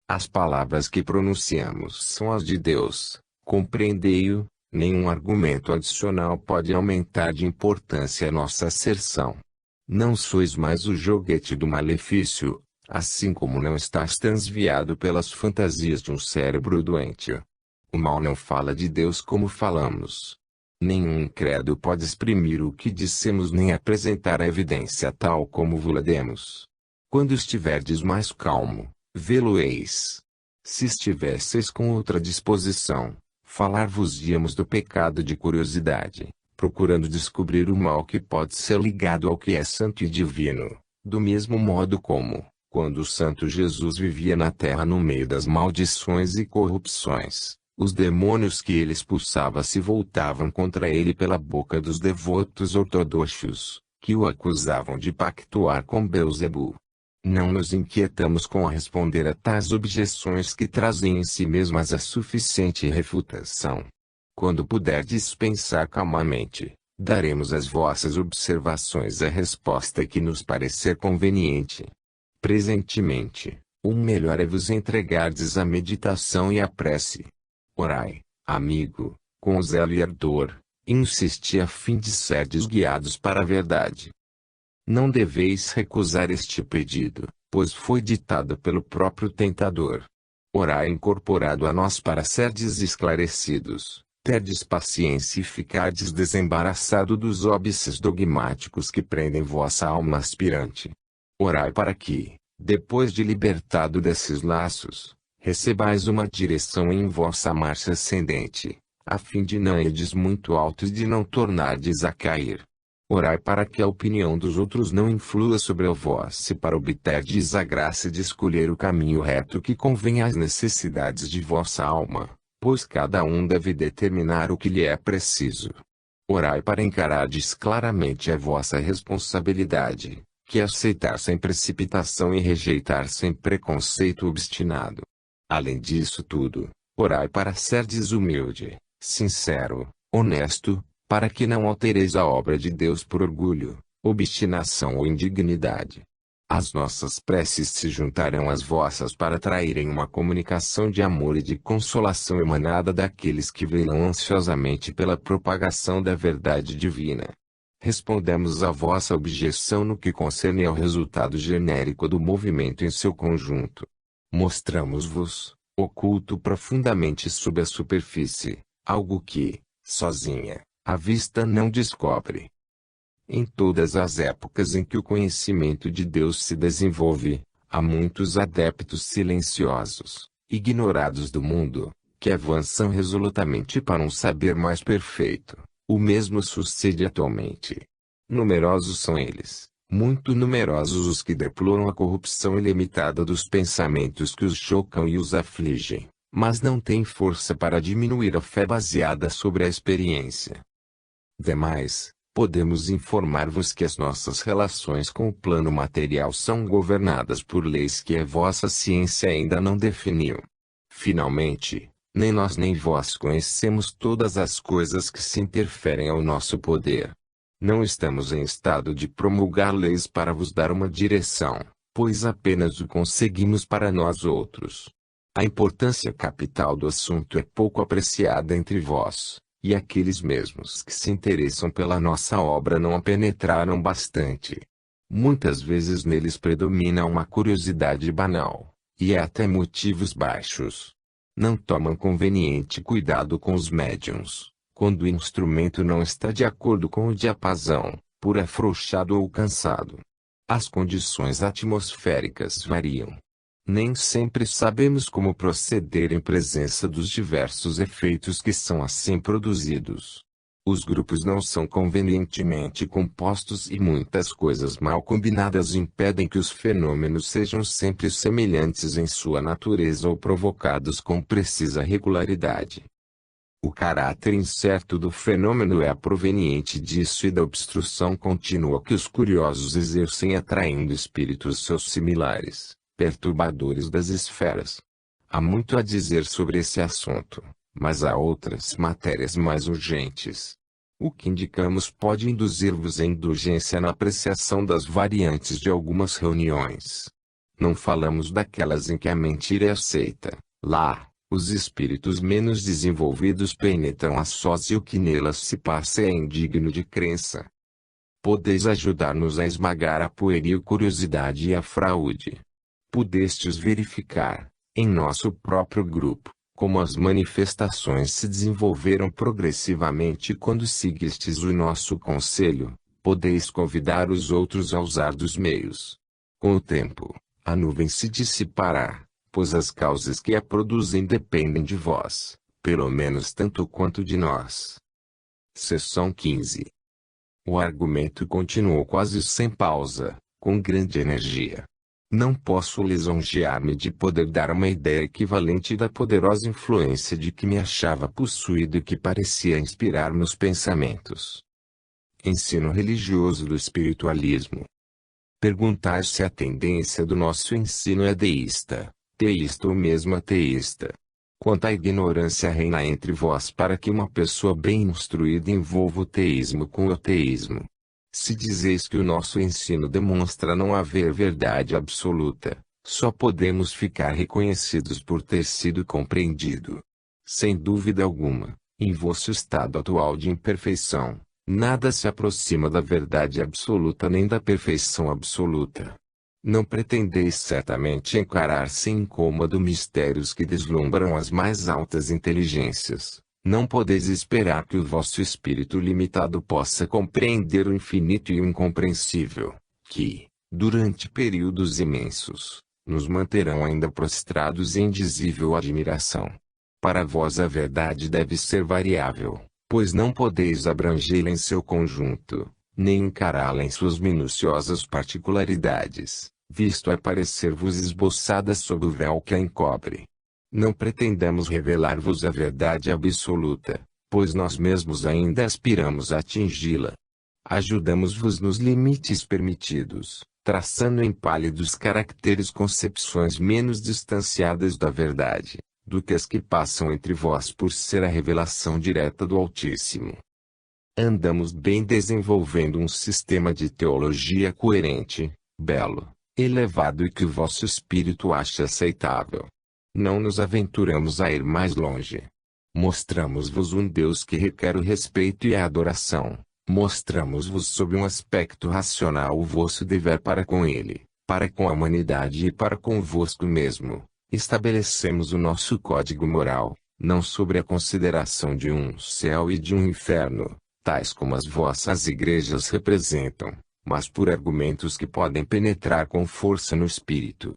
S1: As palavras que pronunciamos são as de Deus, compreendei-o, nenhum argumento adicional pode aumentar de importância nossa asserção. Não sois mais o joguete do malefício, assim como não estás transviado pelas fantasias de um cérebro doente. O mal não fala de Deus como falamos. Nenhum incrédulo pode exprimir o que dissemos nem apresentar a evidência tal como vos demos. Quando estiverdes mais calmo, vê-lo-eis. Se estivesseis com outra disposição, falar-vos-íamos do pecado de curiosidade, procurando descobrir o mal que pode ser ligado ao que é santo e divino, do mesmo modo como, quando o santo Jesus vivia na terra no meio das maldições e corrupções, os demônios que ele expulsava se voltavam contra ele pela boca dos devotos ortodoxos, que o acusavam de pactuar com Beelzebu. Não nos inquietamos com a responder a tais objeções que trazem em si mesmas a suficiente refutação. Quando puderdes pensar calmamente, daremos às vossas observações a resposta que nos parecer conveniente. Presentemente, o melhor é vos entregardes à meditação e à prece. Orai, amigo, com zelo e ardor, e insisti a fim de serdes guiados para a verdade. Não deveis recusar este pedido, pois foi ditado pelo próprio tentador. Orai incorporado a nós para serdes esclarecidos, terdes paciência e ficardes desembaraçado dos óbices dogmáticos que prendem vossa alma aspirante. Orai para que, depois de libertado desses laços, recebais uma direção em vossa marcha ascendente, a fim de não irdes muito alto e de não tornardes a cair. Orai para que a opinião dos outros não influa sobre vós e para obterdes a graça de escolher o caminho reto que convém às necessidades de vossa alma, pois cada um deve determinar o que lhe é preciso. Orai para encarardes claramente a vossa responsabilidade, que é aceitar sem precipitação e rejeitar sem preconceito obstinado. Além disso tudo, orai para serdes humilde, sincero, honesto, para que não altereis a obra de Deus por orgulho, obstinação ou indignidade. As nossas preces se juntarão às vossas para atraírem uma comunicação de amor e de consolação emanada daqueles que velam ansiosamente pela propagação da verdade divina. Respondemos à vossa objeção no que concerne ao resultado genérico do movimento em seu conjunto. Mostramos-vos, oculto profundamente sob a superfície, algo que, sozinha, a vista não descobre. Em todas as épocas em que o conhecimento de Deus se desenvolve, há muitos adeptos silenciosos, ignorados do mundo, que avançam resolutamente para um saber mais perfeito. O mesmo sucede atualmente. Numerosos são eles, muito numerosos os que deploram a corrupção ilimitada dos pensamentos que os chocam e os afligem, mas não têm força para diminuir a fé baseada sobre a experiência. Demais, podemos informar-vos que as nossas relações com o plano material são governadas por leis que a vossa ciência ainda não definiu. Finalmente, nem nós nem vós conhecemos todas as coisas que se interferem ao nosso poder. Não estamos em estado de promulgar leis para vos dar uma direção, pois apenas o conseguimos para nós outros. A importância capital do assunto é pouco apreciada entre vós, e aqueles mesmos que se interessam pela nossa obra não a penetraram bastante. Muitas vezes neles predomina uma curiosidade banal, e até motivos baixos. Não tomam conveniente cuidado com os médiuns, quando o instrumento não está de acordo com o diapasão, por afrouxado ou cansado. As condições atmosféricas variam. Nem sempre sabemos como proceder em presença dos diversos efeitos que são assim produzidos. Os grupos não são convenientemente compostos e muitas coisas mal combinadas impedem que os fenômenos sejam sempre semelhantes em sua natureza ou provocados com precisa regularidade. O caráter incerto do fenômeno é proveniente disso e da obstrução contínua que os curiosos exercem atraindo espíritos seus similares, perturbadores das esferas. Há muito a dizer sobre esse assunto, mas há outras matérias mais urgentes. O que indicamos pode induzir-vos à indulgência na apreciação das variantes de algumas reuniões. Não falamos daquelas em que a mentira é aceita. Lá, os espíritos menos desenvolvidos penetram a sós e o que nelas se passa é indigno de crença. Podeis ajudar-nos a esmagar a pueril curiosidade e a fraude. Pudestes verificar, em nosso próprio grupo, como as manifestações se desenvolveram progressivamente quando seguistes o nosso conselho, podeis convidar os outros a usar dos meios. Com o tempo, a nuvem se dissipará, pois as causas que a produzem dependem de vós, pelo menos tanto quanto de nós. Seção 15. O argumento continuou quase sem pausa, com grande energia. Não posso lisonjear-me de poder dar uma ideia equivalente da poderosa influência de que me achava possuído e que parecia inspirar meus pensamentos. Ensino religioso do espiritualismo. Perguntar se a tendência do nosso ensino é deísta, teísta ou mesmo ateísta. Quanta ignorância reina entre vós para que uma pessoa bem instruída envolva o teísmo com o ateísmo. Se dizeis que o nosso ensino demonstra não haver verdade absoluta, só podemos ficar reconhecidos por ter sido compreendido. Sem dúvida alguma, em vosso estado atual de imperfeição, nada se aproxima da verdade absoluta nem da perfeição absoluta. Não pretendeis certamente encarar sem incômodo mistérios que deslumbram as mais altas inteligências. Não podeis esperar que o vosso espírito limitado possa compreender o infinito e o incompreensível, que, durante períodos imensos, nos manterão ainda prostrados em indizível admiração. Para vós a verdade deve ser variável, pois não podeis abrangê-la em seu conjunto, nem encará-la em suas minuciosas particularidades, visto aparecer-vos esboçada sob o véu que a encobre. Não pretendemos revelar-vos a verdade absoluta, pois nós mesmos ainda aspiramos a atingi-la. Ajudamos-vos nos limites permitidos, traçando em pálidos caracteres concepções menos distanciadas da verdade, do que as que passam entre vós por ser a revelação direta do Altíssimo. Andamos bem desenvolvendo um sistema de teologia coerente, belo, elevado e que o vosso espírito acha aceitável. Não nos aventuramos a ir mais longe. Mostramos-vos um Deus que requer o respeito e a adoração. Mostramos-vos sob um aspecto racional o vosso dever para com Ele, para com a humanidade e para convosco mesmo. Estabelecemos o nosso código moral, não sobre a consideração de um céu e de um inferno, tais como as vossas igrejas representam, mas por argumentos que podem penetrar com força no espírito.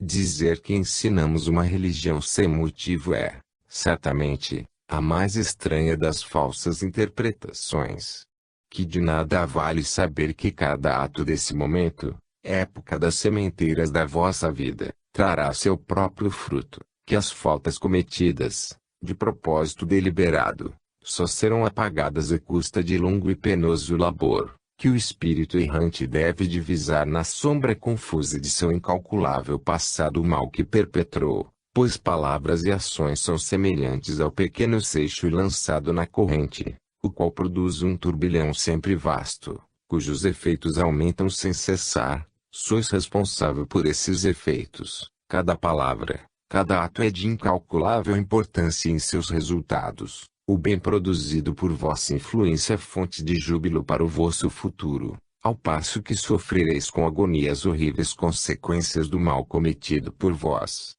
S1: Dizer que ensinamos uma religião sem motivo é, certamente, a mais estranha das falsas interpretações. Que de nada vale saber que cada ato desse momento, época das sementeiras da vossa vida, trará seu próprio fruto, que as faltas cometidas, de propósito deliberado, só serão apagadas à custa de longo e penoso labor, que o espírito errante deve divisar na sombra confusa de seu incalculável passado o mal que perpetrou, pois palavras e ações são semelhantes ao pequeno seixo lançado na corrente, o qual produz um turbilhão sempre vasto, cujos efeitos aumentam sem cessar. Sois responsável por esses efeitos. Cada palavra, cada ato é de incalculável importância em seus resultados. O bem produzido por vossa influência é fonte de júbilo para o vosso futuro, ao passo que sofrereis com agonia as horríveis consequências do mal cometido por vós.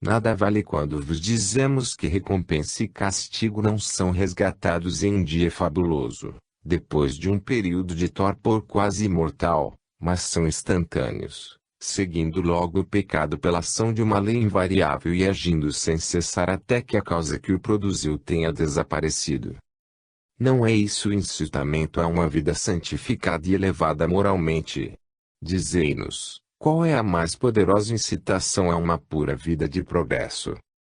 S1: Nada vale quando vos dizemos que recompensa e castigo não são resgatados em um dia fabuloso, depois de um período de torpor quase imortal, mas são instantâneos, seguindo logo o pecado pela ação de uma lei invariável e agindo sem cessar até que a causa que o produziu tenha desaparecido. Não é isso incitamento a uma vida santificada e elevada moralmente? Dizei-nos, qual é a mais poderosa incitação a uma pura vida de progresso?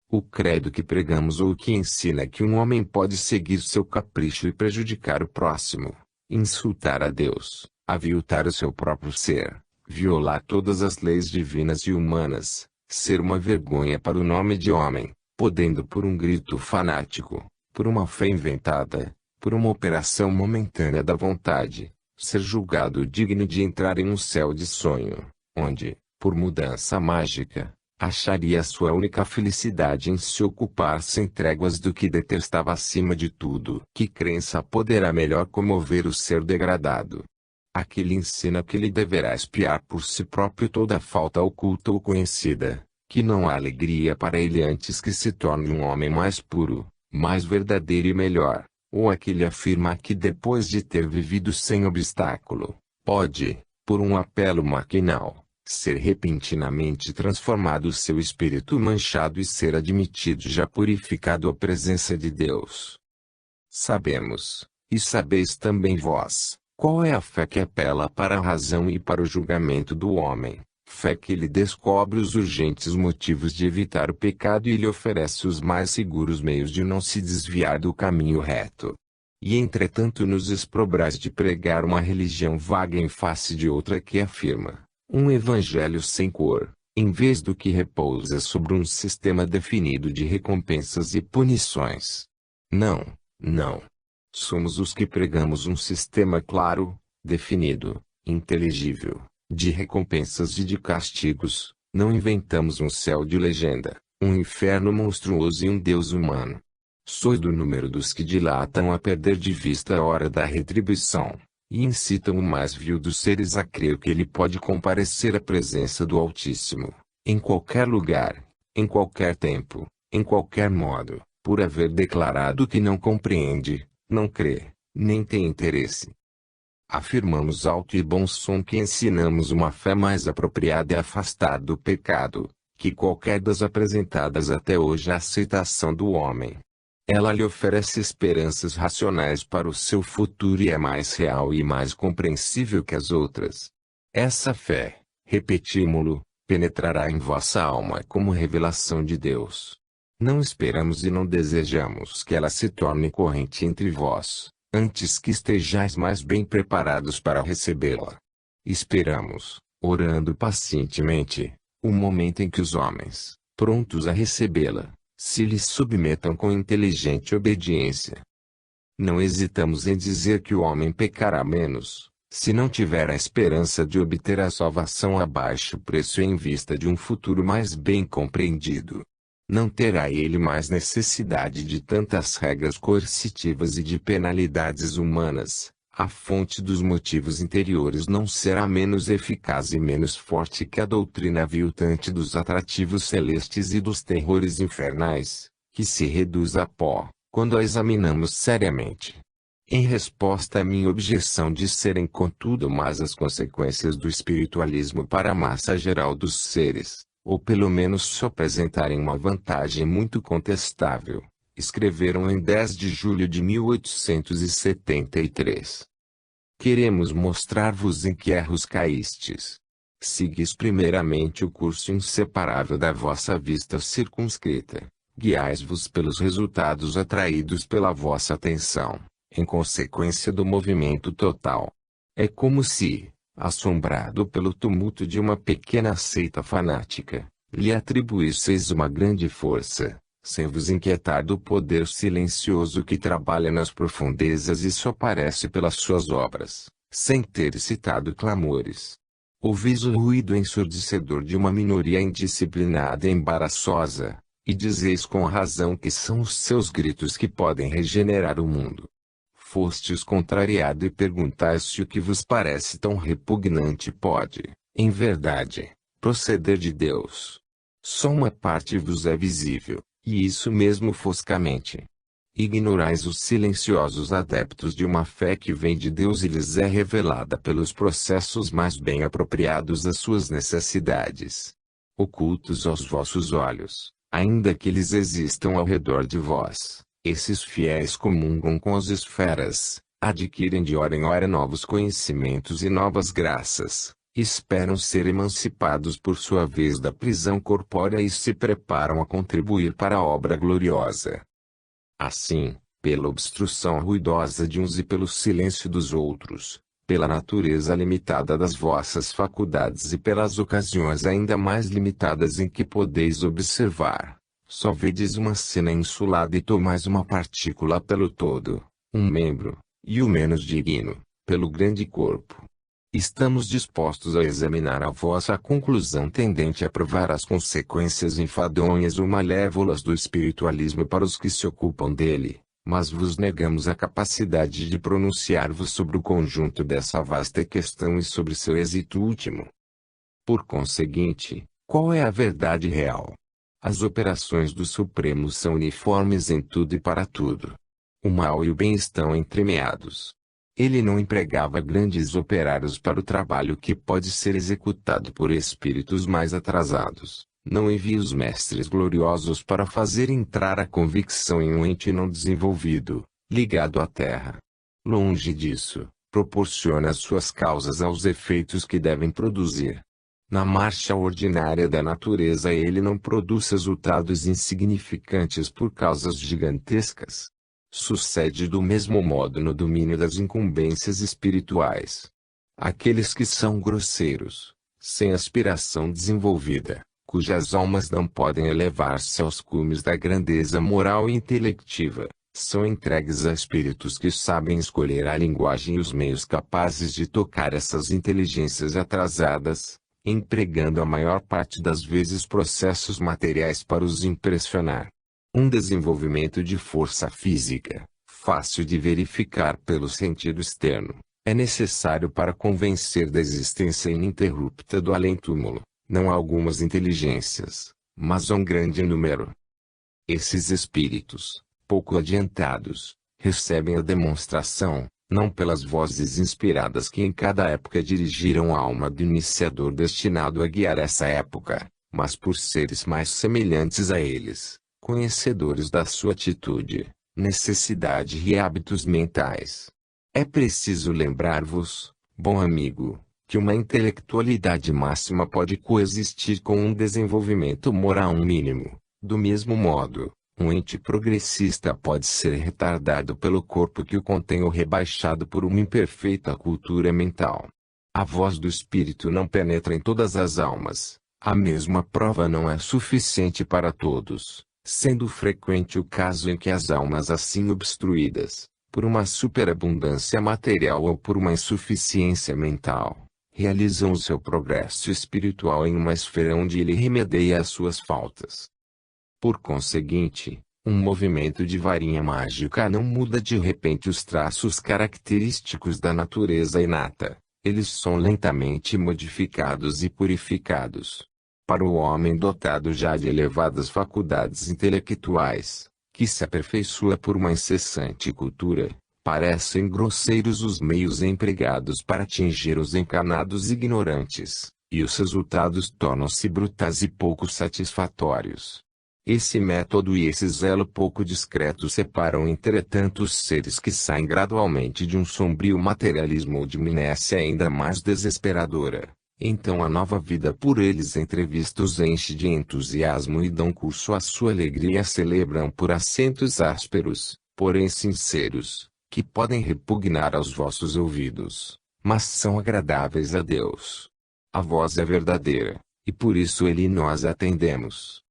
S1: O credo que pregamos ou que ensina que um homem pode seguir seu capricho e prejudicar o próximo, insultar a Deus, aviltar o seu próprio ser, violar todas as leis divinas e humanas, ser uma vergonha para o nome de homem, podendo por um grito fanático, por uma fé inventada, por uma operação momentânea da vontade, ser julgado digno de entrar em um céu de sonho, onde, por mudança mágica, acharia sua única felicidade em se ocupar sem tréguas do que detestava acima de tudo. Que crença poderá melhor comover o ser degradado? Aquele ensina que ele deverá expiar por si próprio toda falta oculta ou conhecida, que não há alegria para ele antes que se torne um homem mais puro, mais verdadeiro e melhor. Ou aquele afirma que depois de ter vivido sem obstáculo, pode, por um apelo maquinal, ser repentinamente transformado seu espírito manchado e ser admitido já purificado à presença de Deus. Sabemos, e sabeis também vós, qual é a fé que apela para a razão e para o julgamento do homem, fé que lhe descobre os urgentes motivos de evitar o pecado e lhe oferece os mais seguros meios de não se desviar do caminho reto. E entretanto nos exprobrais de pregar uma religião vaga em face de outra que afirma um evangelho sem cor, em vez do que repousa sobre um sistema definido de recompensas e punições. Não, não. Somos os que pregamos um sistema claro, definido, inteligível, de recompensas e de castigos. Não inventamos um céu de legenda, um inferno monstruoso e um Deus humano. Sois do número dos que dilatam a perder de vista a hora da retribuição, e incitam o mais vil dos seres a crer que ele pode comparecer à presença do Altíssimo, em qualquer lugar, em qualquer tempo, em qualquer modo, por haver declarado que não compreende, não crê, nem tem interesse. Afirmamos alto e bom som que ensinamos uma fé mais apropriada e afastada do pecado, que qualquer das apresentadas até hoje à aceitação do homem. Ela lhe oferece esperanças racionais para o seu futuro e é mais real e mais compreensível que as outras. Essa fé, repetimos-lo, penetrará em vossa alma como revelação de Deus. Não esperamos e não desejamos que ela se torne corrente entre vós, antes que estejais mais bem preparados para recebê-la. Esperamos, orando pacientemente, o momento em que os homens, prontos a recebê-la, se lhes submetam com inteligente obediência. Não hesitamos em dizer que o homem pecará menos, se não tiver a esperança de obter a salvação a baixo preço em vista de um futuro mais bem compreendido. Não terá ele mais necessidade de tantas regras coercitivas e de penalidades humanas. A fonte dos motivos interiores não será menos eficaz e menos forte que a doutrina aviltante dos atrativos celestes e dos terrores infernais, que se reduz a pó, quando a examinamos seriamente. Em resposta à minha objeção de serem contudo mas as consequências do espiritualismo para a massa geral dos seres, ou pelo menos só apresentarem uma vantagem muito contestável, escreveram em 10 de julho de 1873. Queremos mostrar-vos em que erros caístes. Seguis primeiramente o curso inseparável da vossa vista circunscrita. Guiais-vos pelos resultados atraídos pela vossa atenção, em consequência do movimento total. É como se, assombrado pelo tumulto de uma pequena seita fanática, lhe atribuísseis uma grande força, sem vos inquietar do poder silencioso que trabalha nas profundezas e só aparece pelas suas obras, sem ter excitado clamores. Ouvis o ruído ensurdecedor de uma minoria indisciplinada e embaraçosa, e dizeis com razão que são os seus gritos que podem regenerar o mundo. Fostes contrariado e perguntais se o que vos parece tão repugnante pode, em verdade, proceder de Deus. Só uma parte vos é visível, e isso mesmo foscamente. Ignorais os silenciosos adeptos de uma fé que vem de Deus e lhes é revelada pelos processos mais bem apropriados às suas necessidades. Ocultos aos vossos olhos, ainda que eles existam ao redor de vós, Esses fiéis comungam com as esferas, adquirem de hora em hora novos conhecimentos e novas graças, esperam ser emancipados por sua vez da prisão corpórea e se preparam a contribuir para a obra gloriosa. Assim, pela obstrução ruidosa de uns e pelo silêncio dos outros, pela natureza limitada das vossas faculdades e pelas ocasiões ainda mais limitadas em que podeis observar, só vedes uma cena insulada e tomais uma partícula pelo todo, um membro, e o menos digno, pelo grande corpo. Estamos dispostos a examinar a vossa conclusão tendente a provar as consequências enfadonhas ou malévolas do espiritualismo para os que se ocupam dele, mas vos negamos a capacidade de pronunciar-vos sobre o conjunto dessa vasta questão e sobre seu êxito último. Por conseguinte, qual é a verdade real? As operações do Supremo são uniformes em tudo e para tudo. O mal e o bem estão entremeados. Ele não empregava grandes operários para o trabalho que pode ser executado por espíritos mais atrasados. Não envia os mestres gloriosos para fazer entrar a convicção em um ente não desenvolvido, ligado à terra. Longe disso, proporciona as suas causas aos efeitos que devem produzir. Na marcha ordinária da natureza ele não produz resultados insignificantes por causas gigantescas. Sucede do mesmo modo no domínio das incumbências espirituais. Aqueles que são grosseiros, sem aspiração desenvolvida, cujas almas não podem elevar-se aos cumes da grandeza moral e intelectiva, são entregues a espíritos que sabem escolher a linguagem e os meios capazes de tocar essas inteligências atrasadas, empregando a maior parte das vezes processos materiais para os impressionar. Um desenvolvimento de força física, fácil de verificar pelo sentido externo, é necessário para convencer da existência ininterrupta do além-túmulo, não a algumas inteligências, mas a um grande número. Esses espíritos, pouco adiantados, recebem a demonstração, não pelas vozes inspiradas que em cada época dirigiram a alma do iniciador destinado a guiar essa época, mas por seres mais semelhantes a eles, conhecedores da sua atitude, necessidade e hábitos mentais. É preciso lembrar-vos, bom amigo, que uma intelectualidade máxima pode coexistir com um desenvolvimento moral mínimo. Do mesmo modo, um ente progressista pode ser retardado pelo corpo que o contém ou rebaixado por uma imperfeita cultura mental. A voz do espírito não penetra em todas as almas. A mesma prova não é suficiente para todos, sendo frequente o caso em que as almas assim obstruídas, por uma superabundância material ou por uma insuficiência mental, realizam o seu progresso espiritual em uma esfera onde ele remedia as suas faltas. Por conseguinte, um movimento de varinha mágica não muda de repente os traços característicos da natureza inata, eles são lentamente modificados e purificados. Para o homem dotado já de elevadas faculdades intelectuais, que se aperfeiçoa por uma incessante cultura, parecem grosseiros os meios empregados para atingir os encanados ignorantes, e os resultados tornam-se brutais e pouco satisfatórios. Esse método e esse zelo pouco discreto separam entretanto os seres que saem gradualmente de um sombrio materialismo ou de uma inércia ainda mais desesperadora. Então a nova vida por eles entrevista os enche de entusiasmo e dão curso à sua alegria e a celebram por acentos ásperos, porém sinceros, que podem repugnar aos vossos ouvidos, mas são agradáveis a Deus. A voz é verdadeira, e por isso ele e nós atendemos.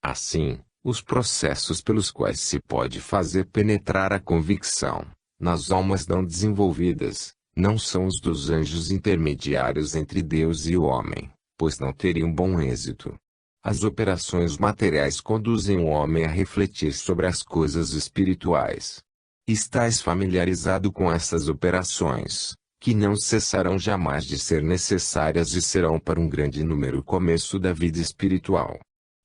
S1: Assim, os processos pelos quais se pode fazer penetrar a convicção, nas almas não desenvolvidas, não são os dos anjos intermediários entre Deus e o homem, pois não teriam bom êxito. As operações materiais conduzem o homem a refletir sobre as coisas espirituais. Estais familiarizado com essas operações, que não cessarão jamais de ser necessárias e serão para um grande número o começo da vida espiritual.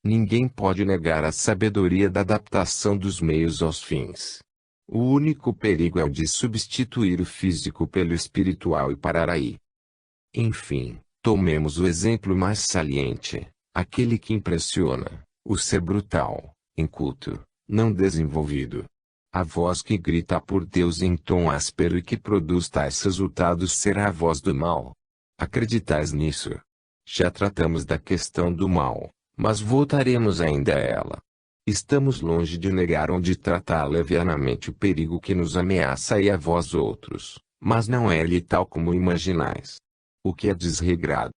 S1: Ninguém pode negar a sabedoria da adaptação dos meios aos fins. O único perigo é o de substituir o físico pelo espiritual e parar aí. Enfim, tomemos o exemplo mais saliente, aquele que impressiona, o ser brutal, inculto, não desenvolvido, A voz que grita por Deus em tom áspero e que produz tais resultados será a voz do mal. Acreditais nisso? Já tratamos da questão do mal, mas voltaremos ainda a ela. Estamos longe de negar ou de tratar levianamente o perigo que nos ameaça e a vós outros, mas não é letal como imaginais. O que é desregrado,